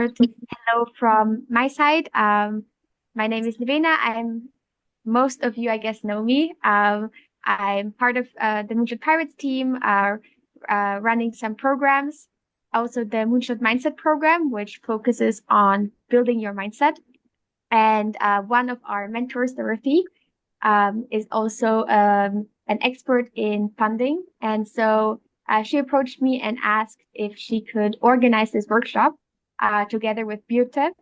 Hello from my side. My name is Nevena. Most of you, I guess, know me. I'm part of the Moonshot Pirates team, running some programs. Also, the Moonshot Mindset program, which focuses on building your mindset. And one of our mentors, Dorothee, is also an expert in funding. And so she approached me and asked if she could organize this workshop together with Birte.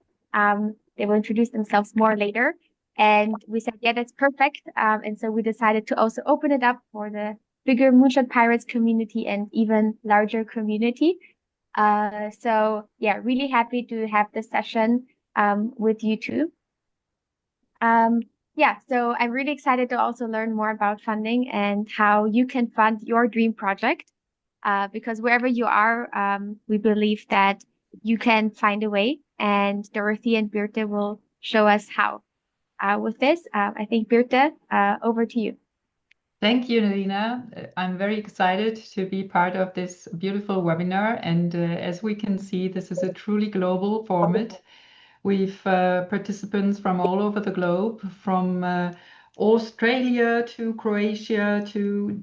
They will introduce themselves more later. And we said, yeah, that's perfect. And so we decided to also open it up for the bigger Moonshot Pirates community and even larger community. So yeah, really happy to have this session with you too. Yeah, so I'm really excited to also learn more about funding and how you can fund your dream project. Because wherever you are, we believe that you can find a way, and Dorothy and Birte will show us how. With this, I think Birte, over to you. Thank you, Nadina. I'm very excited to be part of this beautiful webinar. And as we can see, this is a truly global format. We've participants from all over the globe, from Australia to Croatia to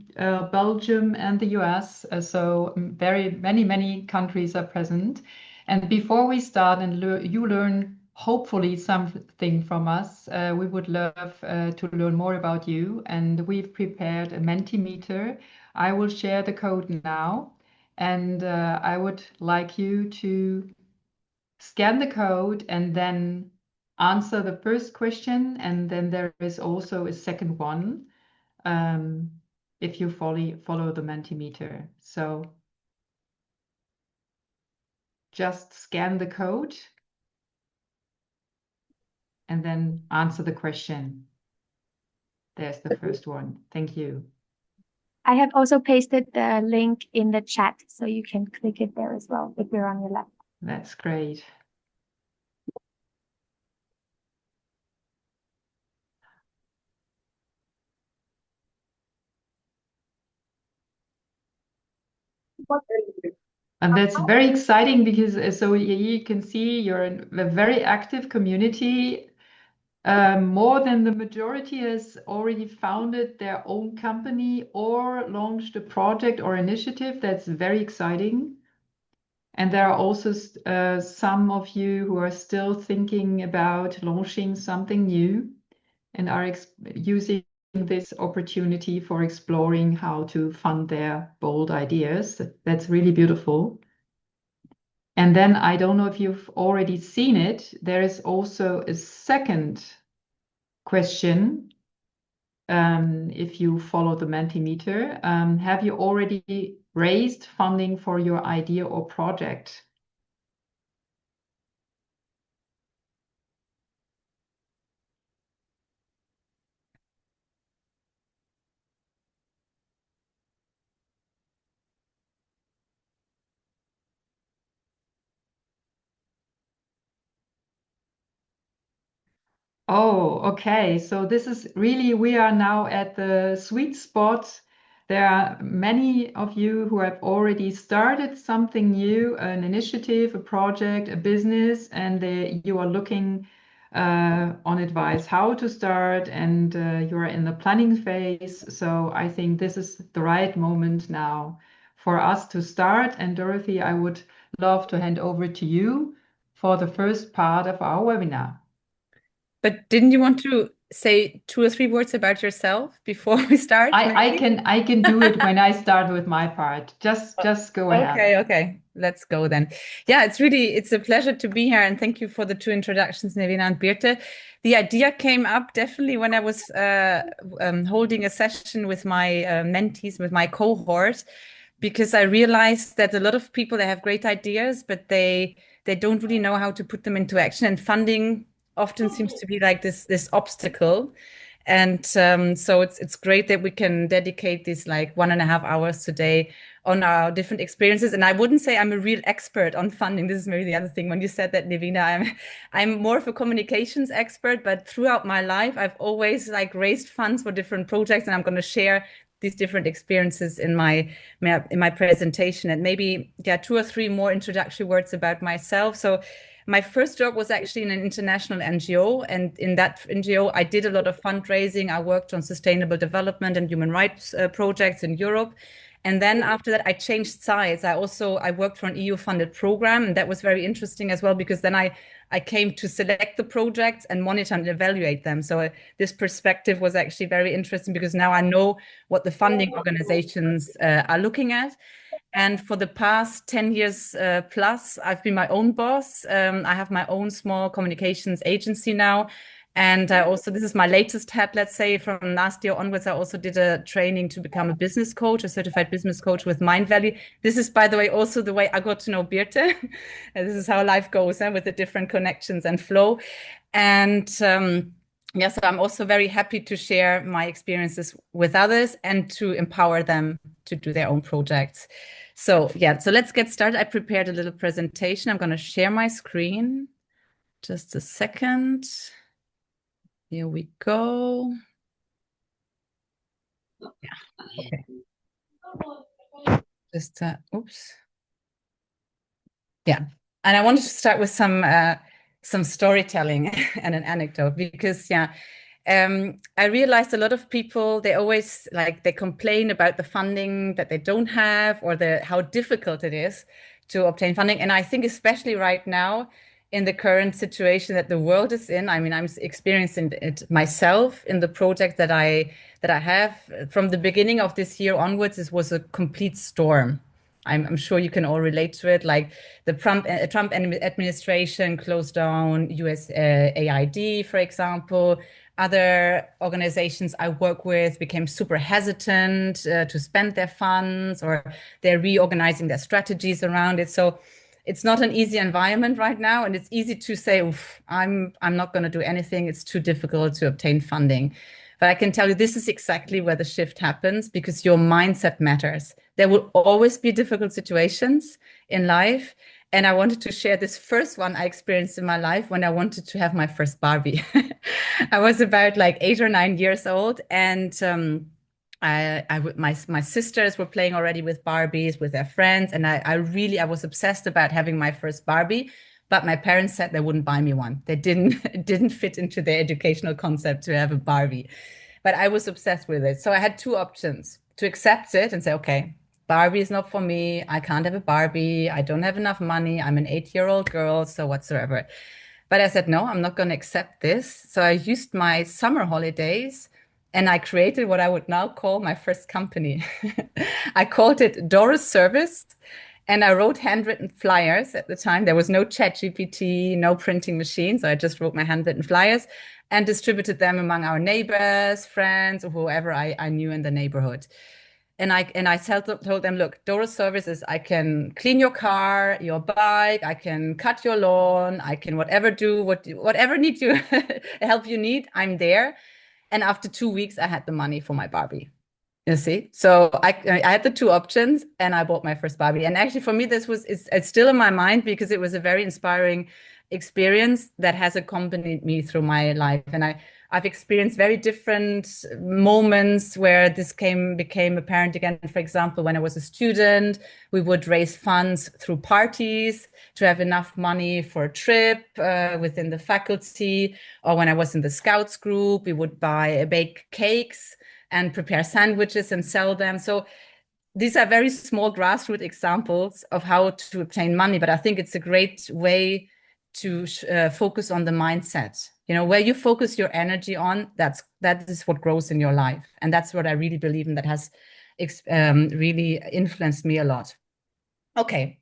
Belgium and the US. So very many countries are present. And before we start and you learn hopefully something from us, we would love to learn more about you. And we've prepared a Mentimeter. I will share the code now. And I would like you to scan the code and then answer the first question. And then there is also a second one if you follow the Mentimeter. So just scan the code and then answer the question. There's the first one. Thank you. I have also pasted the link in the chat, so you can click it there as well if you're on your laptop. That's great. And that's very exciting because so you can see you're in a very active community. More than the majority has already founded their own company or launched a project or initiative. That's very exciting. And there are also some of you who are still thinking about launching something new and are using this opportunity for exploring how to fund their bold ideas. That's really beautiful. And then I don't know if you've already seen it. There is also a second question. If you follow the Mentimeter, have you already raised funding for your idea or project? Oh, okay. So this is really, we are now at the sweet spot. There are many of you who have already started something new, an initiative, a project, a business, and you are looking on advice how to start, and you are in the planning phase. So I think this is the right moment now for us to start. And Dorothy, I would love to hand over to you for the first part of our webinar. But didn't you want to say 2 or 3 words about yourself before we start? I can do it when I start with my part. Just go ahead. Okay. Let's go then. Yeah, it's a pleasure to be here, and thank you for the two introductions, Nevena and Birte. The idea came up definitely when I was holding a session with my mentees, with my cohort, because I realized that a lot of people, they have great ideas, but they don't really know how to put them into action, and funding often seems to be like this obstacle. And so it's great that we can dedicate these like 1.5 hours today on our different experiences. And I wouldn't say I'm a real expert on funding. This is maybe the other thing. When you said that, Nevena, I'm more of a communications expert, but throughout my life, I've always like raised funds for different projects, and I'm going to share these different experiences in my presentation. And maybe 2 or 3 more introductory words about myself. So my first job was actually in an international NGO. And in that NGO, I did a lot of fundraising. I worked on sustainable development and human rights projects in Europe. And then after that, I changed sides. I worked for an EU funded program. And that was very interesting as well, because then I came to select the projects and monitor and evaluate them. So this perspective was actually very interesting, because now I know what the funding organizations are looking at. And for the past 10 years plus, I've been my own boss. I have my own small communications agency now. And I also, this is my latest hat, let's say, from last year onwards, I also did a training to become a business coach, a certified business coach with Mindvalley. This is, by the way, also the way I got to know Birte. And this is how life goes, with the different connections and flow. And yes, I'm also very happy to share my experiences with others and to empower them to do their own projects. So yeah, so let's get started. I prepared a little presentation. I'm going to share my screen. Just a second. Here we go. Yeah. Okay. Just oops. Yeah, and I wanted to start with some storytelling and an anecdote, because I realized a lot of people, they always they complain about the funding that they don't have, or how difficult it is to obtain funding. And I think especially right now in the current situation that the world is in, I mean, I'm experiencing it myself in the project that I have. From the beginning of this year onwards, this was a complete storm. I'm sure you can all relate to it. Like the Trump administration closed down USAID, for example. Other organizations I work with became super hesitant to spend their funds, or they're reorganizing their strategies around it. So it's not an easy environment right now, and it's easy to say, oof, I'm not going to do anything. It's too difficult to obtain funding. But I can tell you, this is exactly where the shift happens, because your mindset matters. There will always be difficult situations in life. And I wanted to share this first one I experienced in my life when I wanted to have my first Barbie. I was about 8 or 9 years old, and my sisters were playing already with Barbies with their friends, and I was obsessed about having my first Barbie. But my parents said they wouldn't buy me one. It didn't fit into their educational concept to have a Barbie. But I was obsessed with it. So I had two options: to accept it and say, okay, Barbie is not for me. I can't have a Barbie. I don't have enough money. I'm an 8-year-old girl, so whatsoever. But I said, no, I'm not going to accept this. So I used my summer holidays and I created what I would now call my first company. I called it Doris Service. And I wrote handwritten flyers at the time. There was no ChatGPT, no printing machine. So I just wrote my handwritten flyers and distributed them among our neighbors, friends, or whoever I knew in the neighborhood. And I told them, look, Doris Services, I can clean your car, your bike, I can cut your lawn, I can whatever need you help you need, I'm there. And after 2 weeks, I had the money for my Barbie. You see, so I had the two options, and I bought my first Barbie. And actually, for me, it's still in my mind, because it was a very inspiring experience that has accompanied me through my life. And I've experienced very different moments where this became apparent again. For example, when I was a student, we would raise funds through parties to have enough money for a trip within the faculty. Or when I was in the Scouts group, we would bake cakes and prepare sandwiches and sell them. So these are very small grassroots examples of how to obtain money. But I think it's a great way to focus on the mindset. Where you focus your energy on, that is what grows in your life. And that's what I really believe in, that has really influenced me a lot. Okay.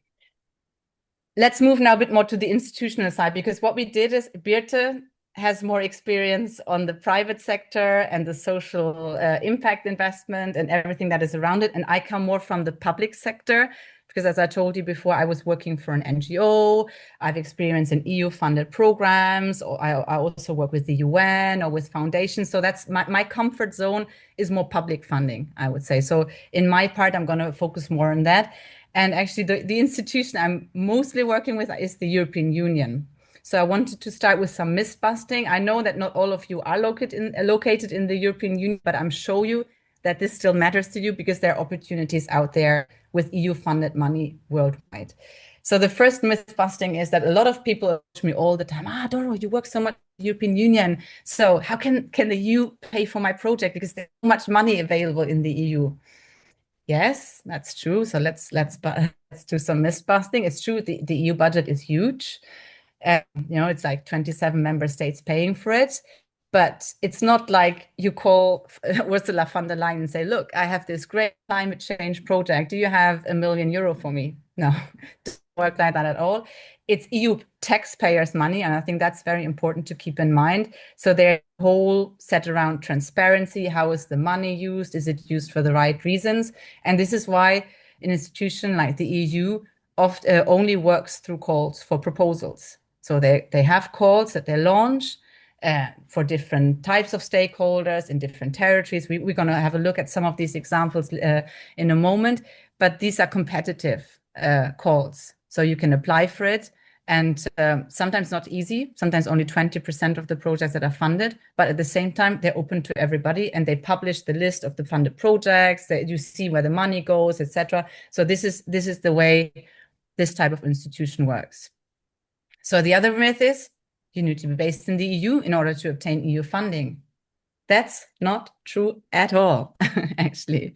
Let's move now a bit more to the institutional side, because what we did is Birte has more experience on the private sector and the social impact investment and everything that is around it. And I come more from the public sector, because as I told you before, I was working for an NGO. I've experienced in EU-funded programs, or I also work with the UN or with foundations. So that's my comfort zone is more public funding, I would say. So in my part, I'm going to focus more on that. And actually, the institution I'm mostly working with is the European Union. So I wanted to start with some myth busting. I know that not all of you are located in the European Union, but I'm sure you that this still matters to you, because there are opportunities out there with EU-funded money worldwide. So the first myth busting is that a lot of people approach me all the time. Doro, you work so much with the European Union. So how can the EU pay for my project because there's so much money available in the EU? Yes, that's true. So let's do some myth busting. It's true. The EU budget is huge. It's like 27 member states paying for it. But it's not like you call Ursula von der Leyen and say, look, I have this great climate change project. Do you have €1 million for me? No, it doesn't work like that at all. It's EU taxpayers' money. And I think that's very important to keep in mind. So there's a whole set around transparency. How is the money used? Is it used for the right reasons? And this is why an institution like the EU often only works through calls for proposals. So they have calls that they launch for different types of stakeholders in different territories. We're going to have a look at some of these examples in a moment, but these are competitive calls. So you can apply for it. And sometimes not easy, sometimes only 20% of the projects that are funded, but at the same time, they're open to everybody and they publish the list of the funded projects, that you see where the money goes, etc. So this is the way this type of institution works. So the other myth is you need to be based in the EU in order to obtain EU funding. That's not true at all, actually,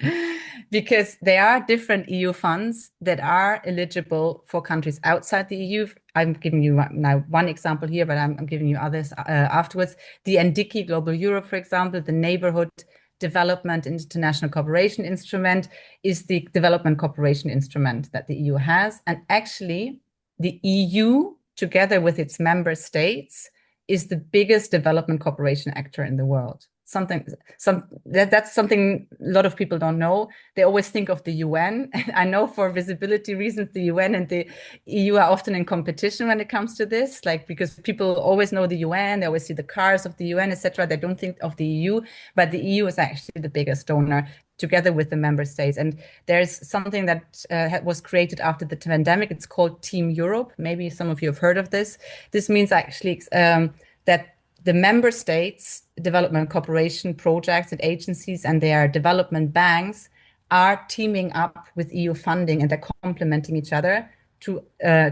because there are different EU funds that are eligible for countries outside the EU. I'm giving you now one example here, but I'm giving you others afterwards. The NDICI Global Europe, for example, the Neighborhood Development International Cooperation Instrument is the development cooperation instrument that the EU has. And actually, the EU, together with its member states, is the biggest development cooperation actor in the world. That's something a lot of people don't know. They always think of the UN. I know for visibility reasons, the UN and the EU are often in competition when it comes to this, because people always know the UN, they always see the cars of the UN, etc. They don't think of the EU, but the EU is actually the biggest donor together with the member states. And there's something that was created after the pandemic. It's called Team Europe. Maybe some of you have heard of this. This means actually that the member states' development cooperation projects and agencies and their development banks are teaming up with EU funding, and they're complementing each other to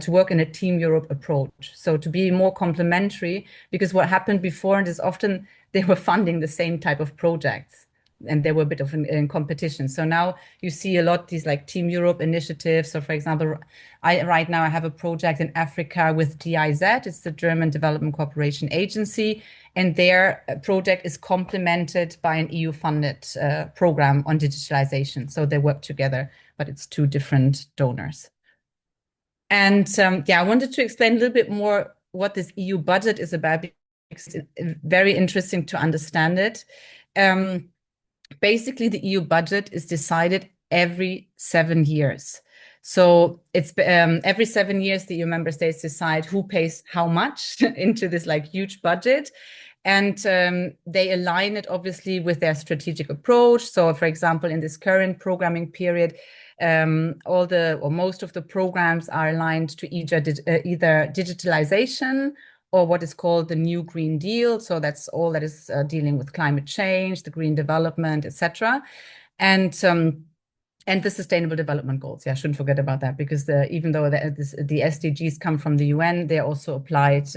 work in a Team Europe approach. So to be more complementary, because what happened before is often they were funding the same type of projects, and they were a bit of in competition. So now you see a lot these Team Europe initiatives. So for example, right now I have a project in Africa with GIZ. It's the German Development Cooperation Agency, and their project is complemented by an EU-funded program on digitalization. So they work together, but it's two different donors. And I wanted to explain a little bit more what this EU budget is about, because it's very interesting to understand it. Basically, the EU budget is decided every 7 years. So it's every 7 years, the EU member states decide who pays how much into this huge budget. And they align it obviously with their strategic approach. So for example, in this current programming period, most of the programs are aligned to either digitalization or what is called the New Green Deal. So that's all that is dealing with climate change, the green development, etc. And the Sustainable Development Goals. Yeah, I shouldn't forget about that, because even though the SDGs come from the UN, they're also applied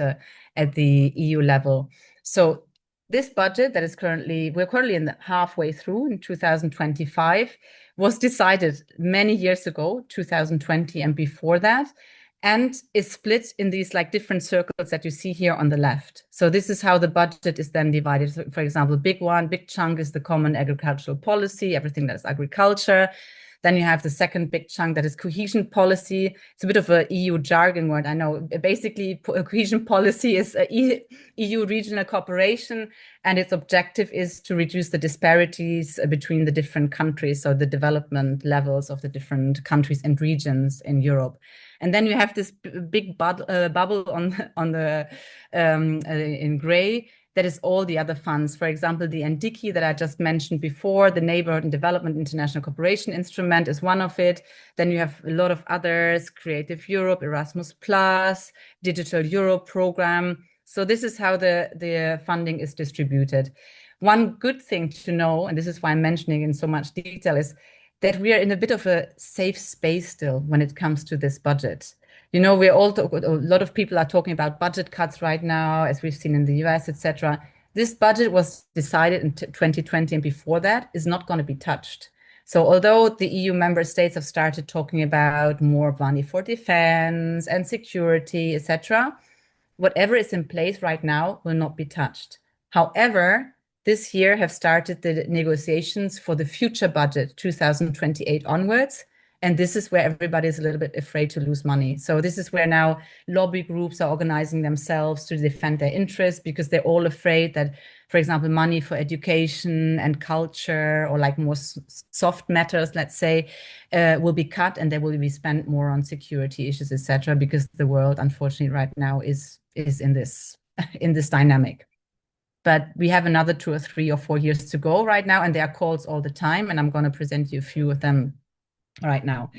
at the EU level. So this budget that is we're currently in the halfway through in 2025, was decided many years ago, 2020 and before that, and is split in these different circles that you see here on the left. So this is how the budget is then divided. So for example, big chunk is the common agricultural policy, everything that is agriculture. Then you have the second big chunk that is cohesion policy. It's a bit of a EU jargon word, I know. Basically, cohesion policy is EU regional cooperation, and its objective is to reduce the disparities between the different countries, so the development levels of the different countries and regions in Europe. And then you have this big bubble in gray. That is all the other funds. For example, the NDICI that I just mentioned before, the Neighborhood and Development International Cooperation Instrument is one of it. Then you have a lot of others, Creative Europe, Erasmus+, Digital Europe program. So this is how the funding is distributed. One good thing to know, and this is why I'm mentioning in so much detail, is that we are in a bit of a safe space still when it comes to this budget. You know, we're all a lot of people are talking about budget cuts right now, as we've seen in the US, etc. This budget was decided in 2020, and before that is not going to be touched. So although the EU member states have started talking about more money for defense and security, etc., whatever is in place right now will not be touched. However, this year have started the negotiations for the future budget 2028 onwards. And this is where everybody is a little bit afraid to lose money. So this is where now lobby groups are organizing themselves to defend their interests, because they're all afraid that, for example, money for education and culture, or like more soft matters, let's say, will be cut, and they will be spent more on security issues, etc. Because the world, unfortunately, right now is in this dynamic. But we have another 2 or 3 or 4 years to go right now, and there are calls all the time, and I'm going to present you a few of them right now.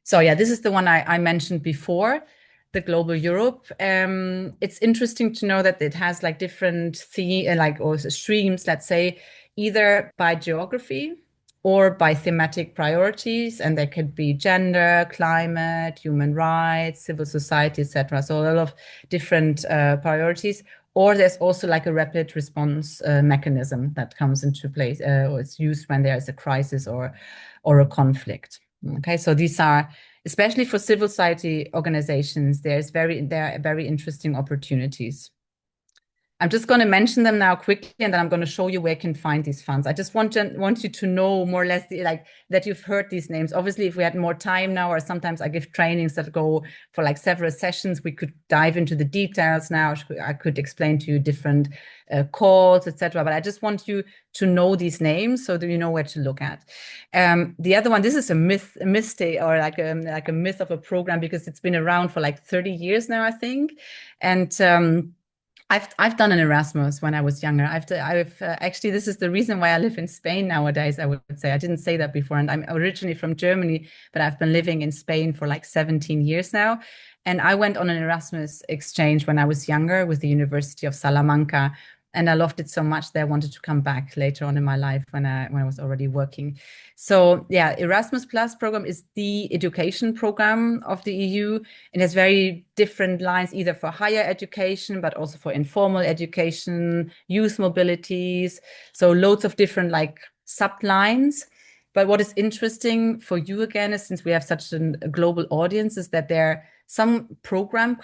So yeah, this is the one I mentioned before, the Global Europe. It's interesting to know that it has like different streams, let's say, either by geography or by thematic priorities, and there could be gender, climate, human rights, civil society, etc. So a lot of different priorities. Or there's also like a rapid response mechanism that comes into place, or it's used when there is a crisis or a conflict. Okay, so these are, especially for civil society organizations, there are very interesting opportunities. I'm just going to mention them now quickly, and then I'm going to show you where you can find these funds. I just want you to know more or less that you've heard these names. Obviously, if we had more time now, or sometimes I give trainings that go for like several sessions, we could dive into the details now. I could explain to you different calls, etc. But I just want you to know these names so that you know where to look at. The other one, this is a mistake, or like a myth of a program, because it's been around for like 30 years now, I think, and I've done an Erasmus when I was younger. I've actually, this is the reason why I live in Spain nowadays, I would say. I didn't say that before, and I'm originally from Germany, but I've been living in Spain for like 17 years now. And I went on an Erasmus exchange when I was younger with the University of Salamanca, and I loved it so much that I wanted to come back later on in my life when I was already working. So yeah, Erasmus Plus program is the education program of the EU, and has very different lines, either for higher education, but also for informal education, youth mobilities. So loads of different like sublines. But what is interesting for you again is, since we have such a global audience, is that there are some program,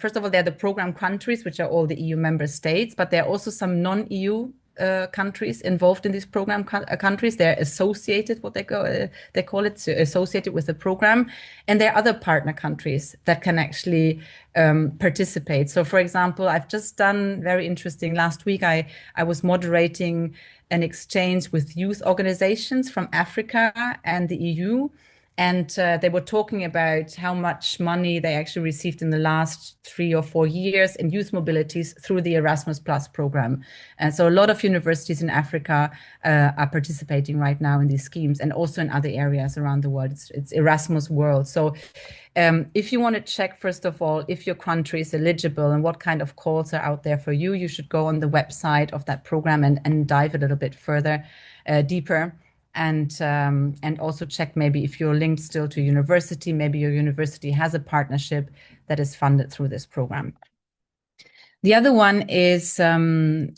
first of all, there are the program countries, which are all the EU member states, but there are also some non-EU countries involved in these program countries. They're associated, what they call it, associated with the program. And there are other partner countries that can actually participate. So for example, I've just done very interesting, last week, I was moderating an exchange with youth organizations from Africa and the EU. And they were talking about how much money they actually received in the last 3 or 4 years in youth mobilities through the Erasmus Plus program. And so a lot of universities in Africa are participating right now in these schemes, and also in other areas around the world. It's Erasmus World. So if you want to check, first of all, if your country is eligible and what kind of calls are out there for you, you should go on the website of that program and dive a little bit further, deeper. And also check maybe if you're linked still to university, maybe your university has a partnership that is funded through this program. The other one is the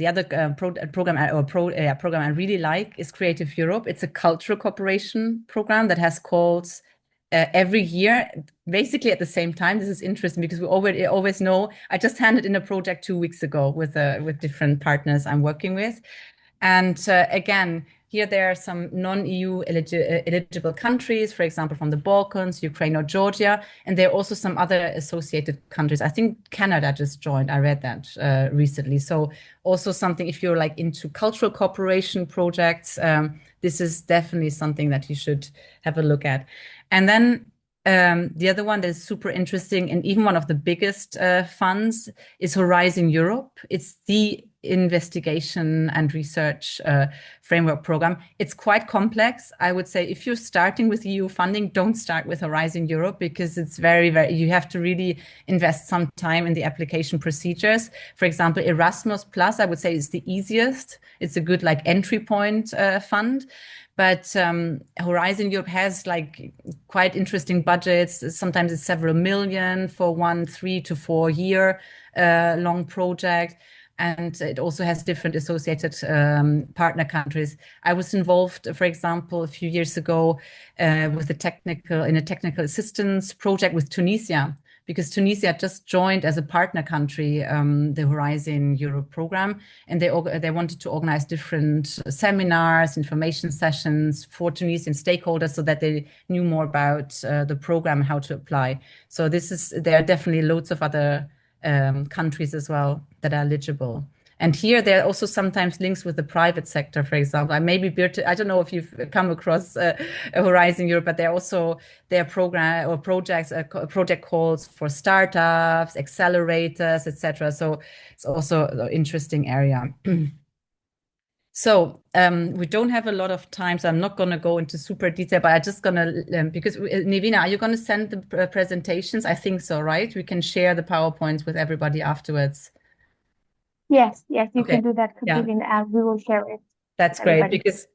other program I really like is Creative Europe. It's a cultural cooperation program that has calls every year, basically at the same time. This is interesting because we always know. I just handed in a project 2 weeks ago with different partners I'm working with, and again. Here there are some non-EU eligible countries, for example, from the Balkans, Ukraine or Georgia, and there are also some other associated countries. I think Canada just joined. I read that recently. So also something, if you're like into cultural cooperation projects, this is definitely something that you should have a look at. And then the other one that is super interesting, and even one of the biggest funds, is Horizon Europe. It's the investigation and research framework program. It's quite complex. I would say if you're starting with EU funding, don't start with Horizon Europe, because it's very, you have to really invest some time in the application procedures. For example, Erasmus Plus, I would say, is the easiest. It's a good like entry point fund. But Horizon Europe has like quite interesting budgets. Sometimes it's several million for 1 3 to 4 year long project. And it also has different associated partner countries. I was involved, for example, a few years ago with a technical assistance project with Tunisia, because Tunisia just joined as a partner country the Horizon Europe program, and they wanted to organize different seminars, information sessions for Tunisian stakeholders so that they knew more about the program, how to apply. So there are definitely loads of other countries as well that are eligible. And here there are also sometimes links with the private sector, for example. Maybe Birte, I don't know if you've come across Horizon Europe, but there are also program or projects, project calls for startups, accelerators, etc. So it's also an interesting area. So we don't have a lot of time, so I'm not going to go into super detail, but I'm just going to, because Nevina, are you going to send the presentations? I think so, right? We can share the PowerPoints with everybody afterwards. Yes, you Okay. can do that completely, and we will share it. That's great, because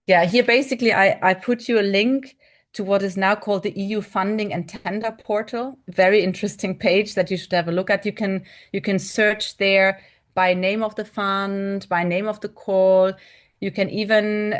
here basically I put you a link to what is now called the EU funding and tender portal. Very interesting page that you should have a look at. You can search there by name of the fund, by name of the call. You can even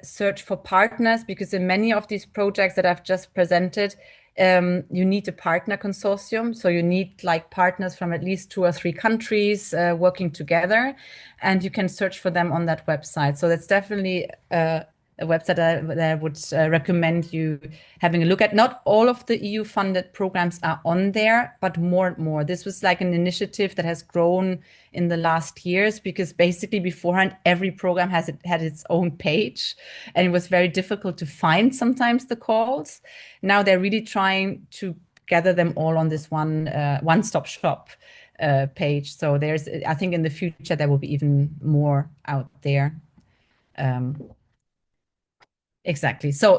search for partners, because in many of these projects that I've just presented, you need a partner consortium. So you need like partners from at least 2 or 3 countries working together, and you can search for them on that website. So that's definitely a website that I would recommend you having a look at. Not all of the EU funded programs are on there, but more and more. This was like an initiative that has grown in the last years, because basically beforehand, every program had its own page, and it was very difficult to find sometimes the calls. Now they're really trying to gather them all on this one-stop shop page. So I think in the future, there will be even more out there. Exactly. So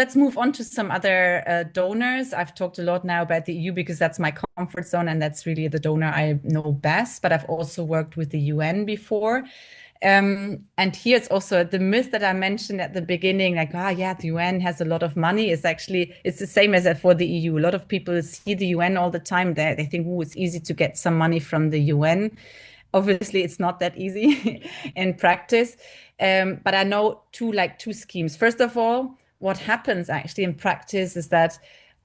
let's move on to some other donors. I've talked a lot now about the EU because that's my comfort zone, and that's really the donor I know best. But I've also worked with the UN before. And here's also the myth that I mentioned at the beginning, like, the UN has a lot of money. It's the same as for the EU. A lot of people see the UN all the time. They think, it's easy to get some money from the UN. Obviously, it's not that easy in practice. But I know two schemes. First of all, what happens actually in practice is that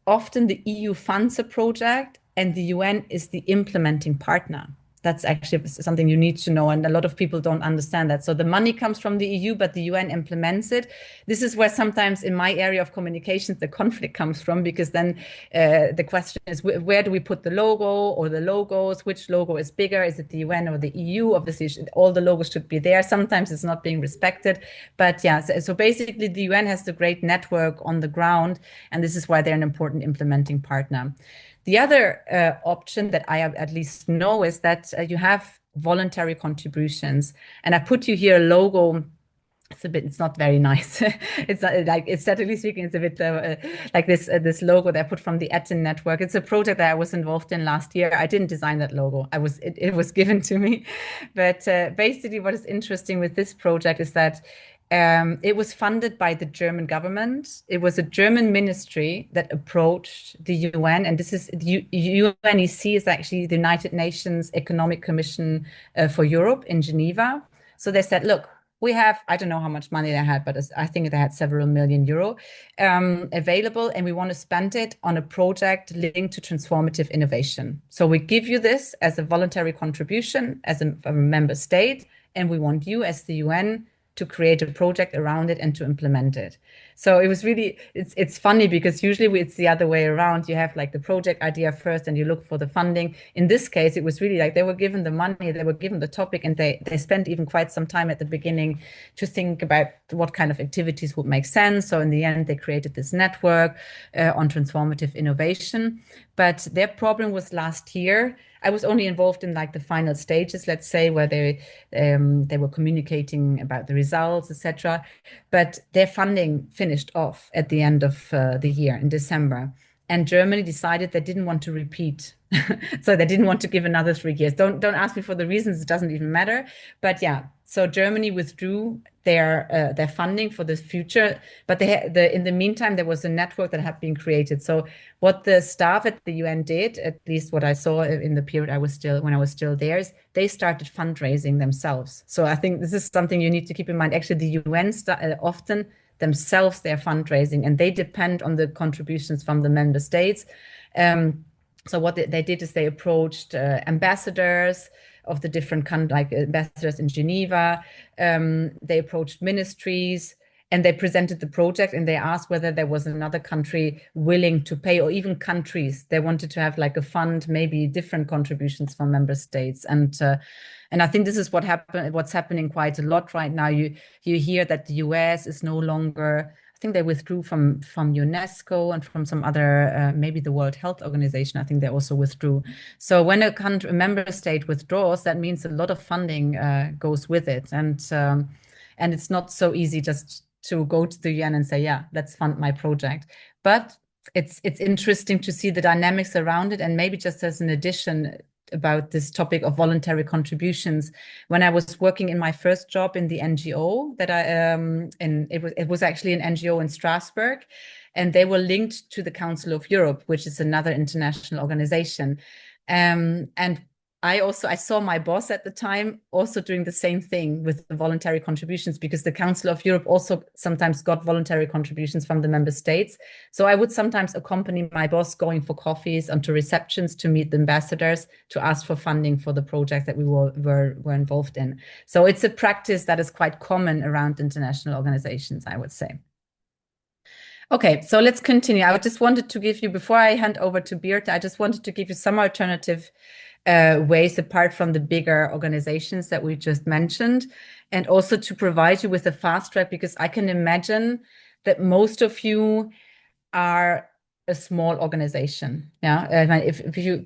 often the EU funds a project and the UN is the implementing partner. That's actually something you need to know, and a lot of people don't understand that. So the money comes from the EU, but the UN implements it. This is where sometimes in my area of communications, the conflict comes from, because then the question is, where do we put the logo or the logos? Which logo is bigger? Is it the UN or the EU? Obviously, all the logos should be there. Sometimes it's not being respected. But so basically the UN has the great network on the ground, and this is why they're an important implementing partner. The other option that I at least know is that you have voluntary contributions. And I put you here a logo. It's not very nice. It's like, aesthetically speaking, it's a bit like this logo that I put from the ETIN network. It's a project that I was involved in last year. I didn't design that logo. It was given to me. But basically what is interesting with this project is that it was funded by the German government. It was a German ministry that approached the UN, and this is UNEC is actually the United Nations Economic Commission for Europe in Geneva. So they said, look, we have, I don't know how much money they had, but I think they had several million euro available, and we want to spend it on a project linked to transformative innovation. So we give you this as a voluntary contribution as a member state, and we want you as the UN to create a project around it and to implement it. So it was really, it's funny because usually it's the other way around. You have like the project idea first and you look for the funding. In this case, it was really like they were given the money, they were given the topic, and they spent even quite some time at the beginning to think about what kind of activities would make sense. So in the end, they created this network on transformative innovation. But their problem was last year. I was only involved in like the final stages, let's say, where they were communicating about the results, etc. But their funding finished off at the end of the year in December. and Germany decided they didn't want to repeat. So they didn't want to give another 3 years. Don't ask me for the reasons, it doesn't even matter. But yeah, so Germany withdrew their funding for the future, but in the meantime there was a network that had been created. So what the staff at the UN did, at least what I saw in the period when I was still there, is they started fundraising themselves. So I think this is something you need to keep in mind. Actually, the UN often themselves they're fundraising, and they depend on the contributions from the member states. So what they did is they approached ambassadors of the different countries, like ambassadors in Geneva. They approached ministries, and they presented the project, and they asked whether there was another country willing to pay, or even countries. They wanted to have like a fund, maybe different contributions from member states. And I think this is what's happening quite a lot right now. You hear that the US is no longer, I think they withdrew from UNESCO and from some other, maybe the World Health Organization. I think they also withdrew. So when a member state withdraws, that means a lot of funding goes with it. And it's not so easy just to go to the UN and say, yeah, let's fund my project. But it's interesting to see the dynamics around it. And maybe just as an addition about this topic of voluntary contributions, when I was working in my first job in the NGO that it was actually an NGO in Strasbourg, and they were linked to the Council of Europe, which is another international organization. And I saw my boss at the time also doing the same thing with the voluntary contributions, because the Council of Europe also sometimes got voluntary contributions from the member states. So I would sometimes accompany my boss going for coffees and to receptions to meet the ambassadors to ask for funding for the project that we were involved in. So it's a practice that is quite common around international organizations, I would say. Okay, so let's continue. I just wanted to give you, before I hand over to Birte, I just wanted to give you some alternative ways apart from the bigger organizations that we just mentioned, and also to provide you with a fast track, because I can imagine that most of you are a small organization. Yeah, if you're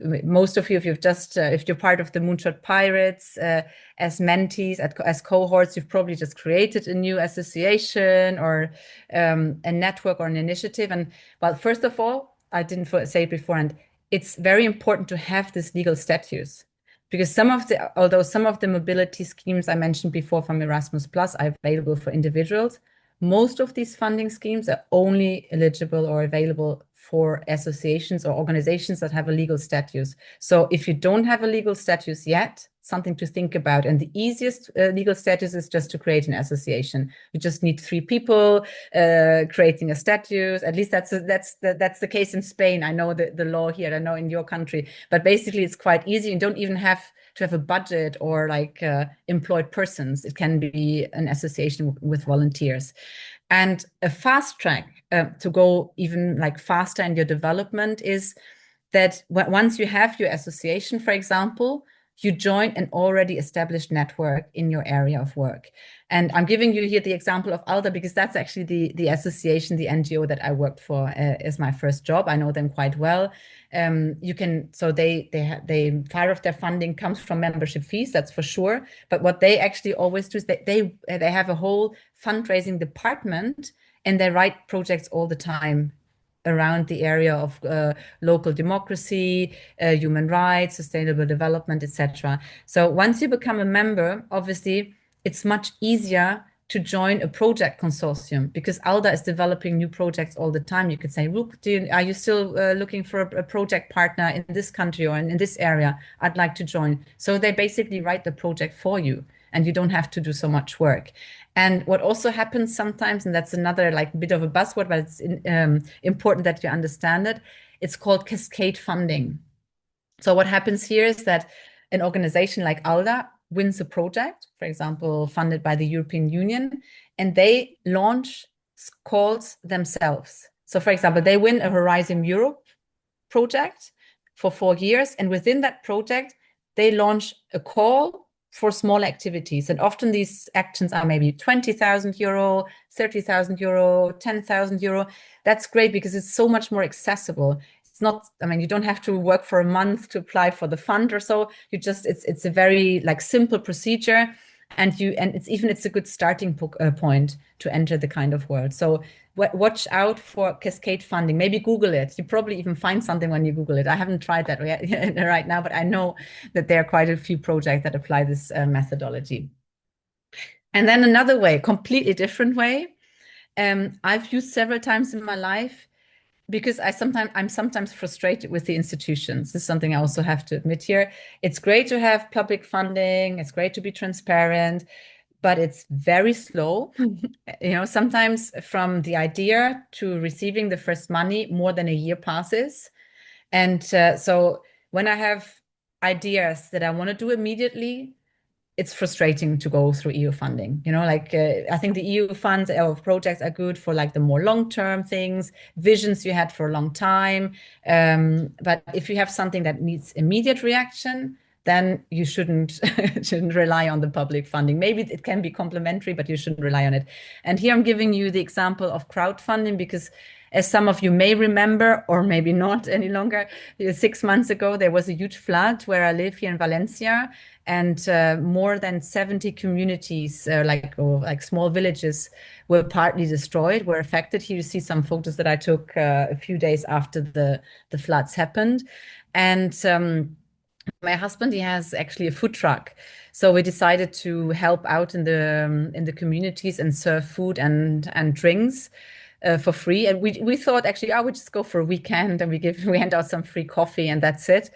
part of the Moonshot Pirates as mentees, as cohorts, you've probably just created a new association or a network or an initiative. And well, first of all, I didn't say it beforehand, it's very important to have this legal status, because although some of the mobility schemes I mentioned before from Erasmus Plus are available for individuals, most of these funding schemes are only eligible or available for associations or organizations that have a legal status. So if you don't have a legal status yet, something to think about. And the easiest legal status is just to create an association. You just need 3 people creating a status. At least that's the case in Spain. I know the law here. I know in your country, but basically it's quite easy. You don't even have to have a budget or like employed persons. It can be an association with volunteers. And a fast track to go even like faster in your development is that once you have your association, for example, you join an already established network in your area of work. And I'm giving you here the example of ALDA because that's actually the association, the NGO that I worked for as my first job. I know them quite well. So they part of their funding comes from membership fees, that's for sure. But what they actually always do is they have a whole fundraising department, and they write projects all the time around the area of local democracy, human rights, sustainable development, etc. So once you become a member, obviously, it's much easier to join a project consortium because ALDA is developing new projects all the time. You could say, look, are you still looking for a project partner in this country or in this area? I'd like to join. So they basically write the project for you, and you don't have to do so much work. And what also happens sometimes, and that's another like bit of a buzzword, but it's important that you understand it, it's called cascade funding. So what happens here is that an organization like ALDA wins a project, for example, funded by the European Union, and they launch calls themselves. So for example, they win a Horizon Europe project for 4 years, and within that project, they launch a call for small activities. And often these actions are maybe 20,000 euro, 30,000 euro, 10,000 euro. That's great because it's so much more accessible. It's not, I mean, you don't have to work for a month to apply for the fund or so. You just, it's a very like simple procedure. and it's a good starting point to enter the kind of world. So watch out for cascade funding. Maybe Google it. You probably even find something when you Google it. I haven't tried that right now, but I know that there are quite a few projects that apply this methodology. And then another way, completely different way, I've used several times in my life, because I'm sometimes frustrated with the institutions. This is something I also have to admit here. It's great to have public funding. It's great to be transparent, but it's very slow. Sometimes from the idea to receiving the first money, more than a year passes. And so when I have ideas that I want to do immediately, it's frustrating to go through EU funding. I think the EU funds or projects are good for like the more long-term things, visions you had for a long time. But if you have something that needs immediate reaction, then you shouldn't rely on the public funding. Maybe it can be complementary, but you shouldn't rely on it. And here I'm giving you the example of crowdfunding, because as some of you may remember, or maybe not any longer, 6 months ago, there was a huge flood where I live here in Valencia, and more than 70 communities, like small villages, were partly destroyed, were affected. Here you see some photos that I took a few days after the floods happened. And my husband, he has actually a food truck. So we decided to help out in the communities and serve food and drinks for free. And we thought actually, we just go for a weekend and we hand out some free coffee and that's it.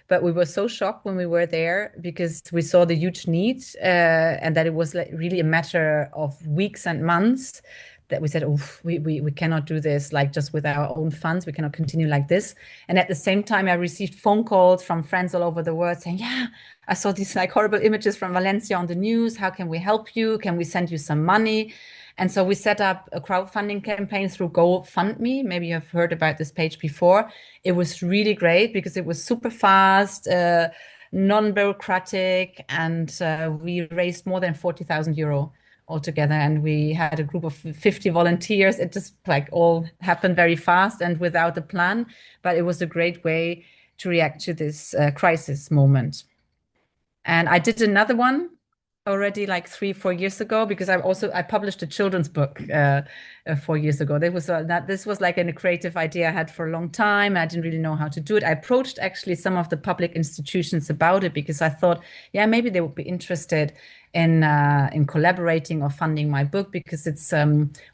But we were so shocked when we were there, because we saw the huge need and that it was like really a matter of weeks and months, that we said, oh, we cannot do this like just with our own funds. We cannot continue like this. And at the same time, I received phone calls from friends all over the world saying, yeah, I saw these like horrible images from Valencia on the news. How can we help you? Can we send you some money? And so we set up a crowdfunding campaign through GoFundMe. Maybe you have heard about this page before. It was really great because it was super fast, non-bureaucratic, and we raised more than 40,000 euro altogether. And we had a group of 50 volunteers. It just like all happened very fast and without a plan, but it was a great way to react to this crisis moment. And I did another one already like 3-4 years ago, because I published a children's book 4 years ago. This was like a creative idea I had for a long time. I didn't really know how to do it. I approached actually some of the public institutions about it, because I thought, yeah, maybe they would be interested in collaborating or funding my book, because it's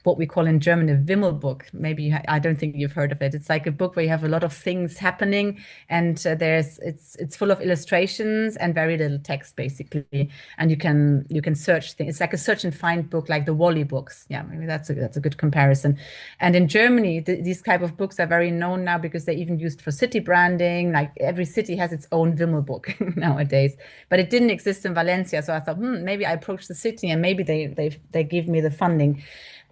what we call in German a Wimmelbuch. Maybe I don't think you've heard of it. It's like a book where you have a lot of things happening, and it's full of illustrations and very little text basically, and you can search things. It's like a search and find book, like the Wally books. Yeah, maybe that's a good comparison. And in Germany, these type of books are very known now, because they're even used for city branding. Like every city has its own Wimmelbuch nowadays, but it didn't exist in Valencia. So I thought, maybe I approach the city and maybe they give me the funding.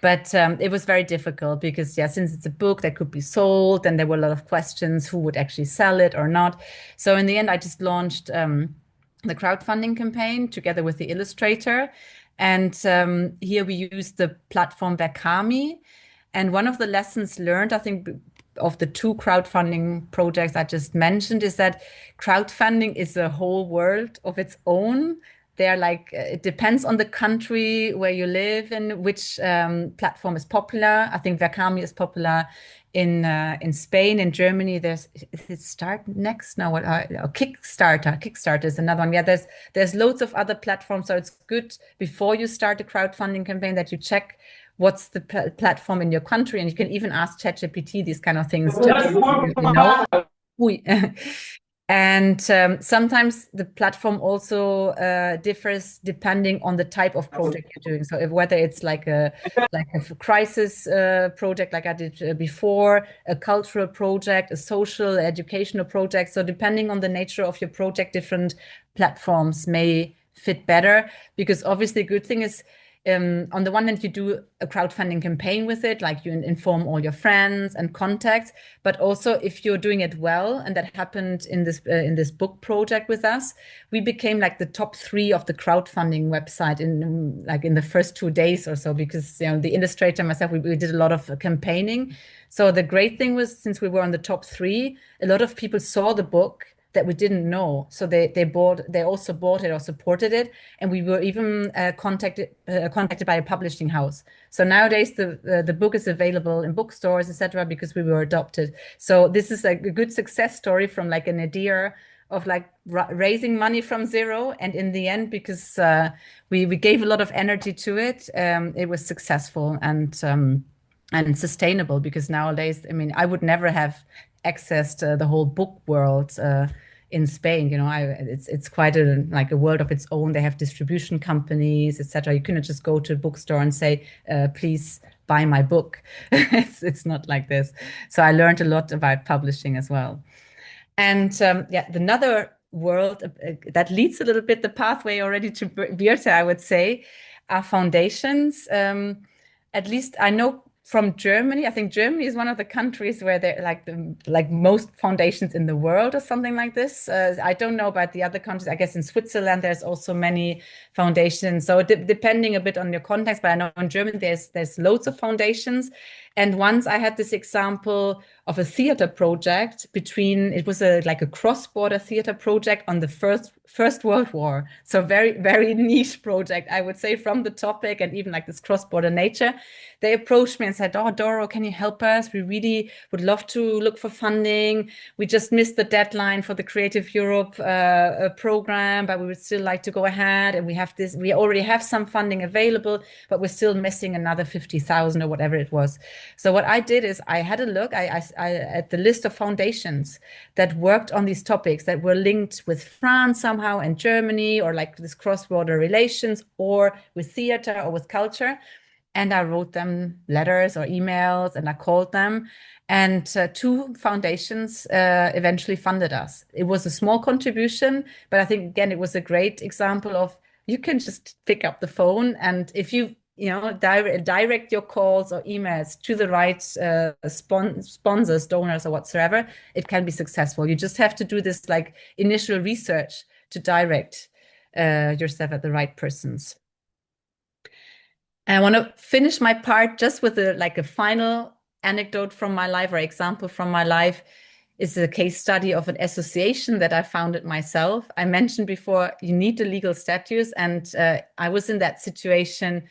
But it was very difficult because, since it's a book that could be sold, and there were a lot of questions, who would actually sell it or not. So in the end, I just launched the crowdfunding campaign together with the illustrator. And here we used the platform Verkami. And one of the lessons learned, I think, of the 2 crowdfunding projects I just mentioned, is that crowdfunding is a whole world of its own. They're like, it depends on the country where you live and which platform is popular. I think Verkami is popular in Spain. In Germany, is it Start Next now? Kickstarter. Kickstarter is another one. Yeah, there's loads of other platforms. So it's good before you start a crowdfunding campaign that you check what's the platform in your country, and you can even ask ChatGPT these kind of things to And sometimes the platform also differs depending on the type of project you're doing. So whether it's like a crisis project like I did before, a cultural project, a social, educational project. So depending on the nature of your project, different platforms may fit better, because obviously a good thing is, on the one hand, you do a crowdfunding campaign with it, like you inform all your friends and contacts, but also if you're doing it well, and that happened in this book project with us, we became like the top 3 of the crowdfunding website in the first 2 days or so, because the illustrator and myself, we did a lot of campaigning. So the great thing was, since we were on the top 3, a lot of people saw the book, that we didn't know. So they also bought it or supported it, and we were even contacted by a publishing house. So nowadays the book is available in bookstores, etc., because we were adopted. So this is like a good success story from like an idea of like raising money from zero, and in the end, because we gave a lot of energy to it, it was successful and sustainable. Because nowadays, I mean, I would never have accessed the whole book world in Spain. You know, it's quite like a world of its own. They have distribution companies, etc. You cannot just go to a bookstore and say, please buy my book. It's not like this. So I learned a lot about publishing as well. And another world that leads a little bit the pathway already to Birte, I would say, are foundations. At least I know from Germany. I think Germany is one of the countries where they're like most foundations in the world or something like this. I don't know about the other countries. I guess in Switzerland there's also many foundations. So depending a bit on your context, but I know in Germany there's loads of foundations. And once I had this example of a theater project it was like a cross-border theater project on the First World War. So very, very niche project, I would say, from the topic and even like this cross-border nature. They approached me and said, "Oh, Doro, can you help us? We really would love to look for funding. We just missed the deadline for the Creative Europe program, but we would still like to go ahead. And we already have some funding available, but we're still missing another 50,000 or whatever it was." So what I did is I had a look at the list of foundations that worked on these topics that were linked with France somehow and Germany, or like this cross-border relations, or with theater or with culture. And I wrote them letters or emails, and I called them. And two foundations eventually funded us. It was a small contribution, but I think, again, it was a great example of you can just pick up the phone, and if you direct your calls or emails to the right sponsors, donors, or whatsoever, it can be successful. You just have to do this like initial research to direct yourself at the right persons. And I want to finish my part just with a final anecdote from my life, or example from my life. Is a case study of an association that I founded myself. I mentioned before, you need the legal status, and I was in that situation.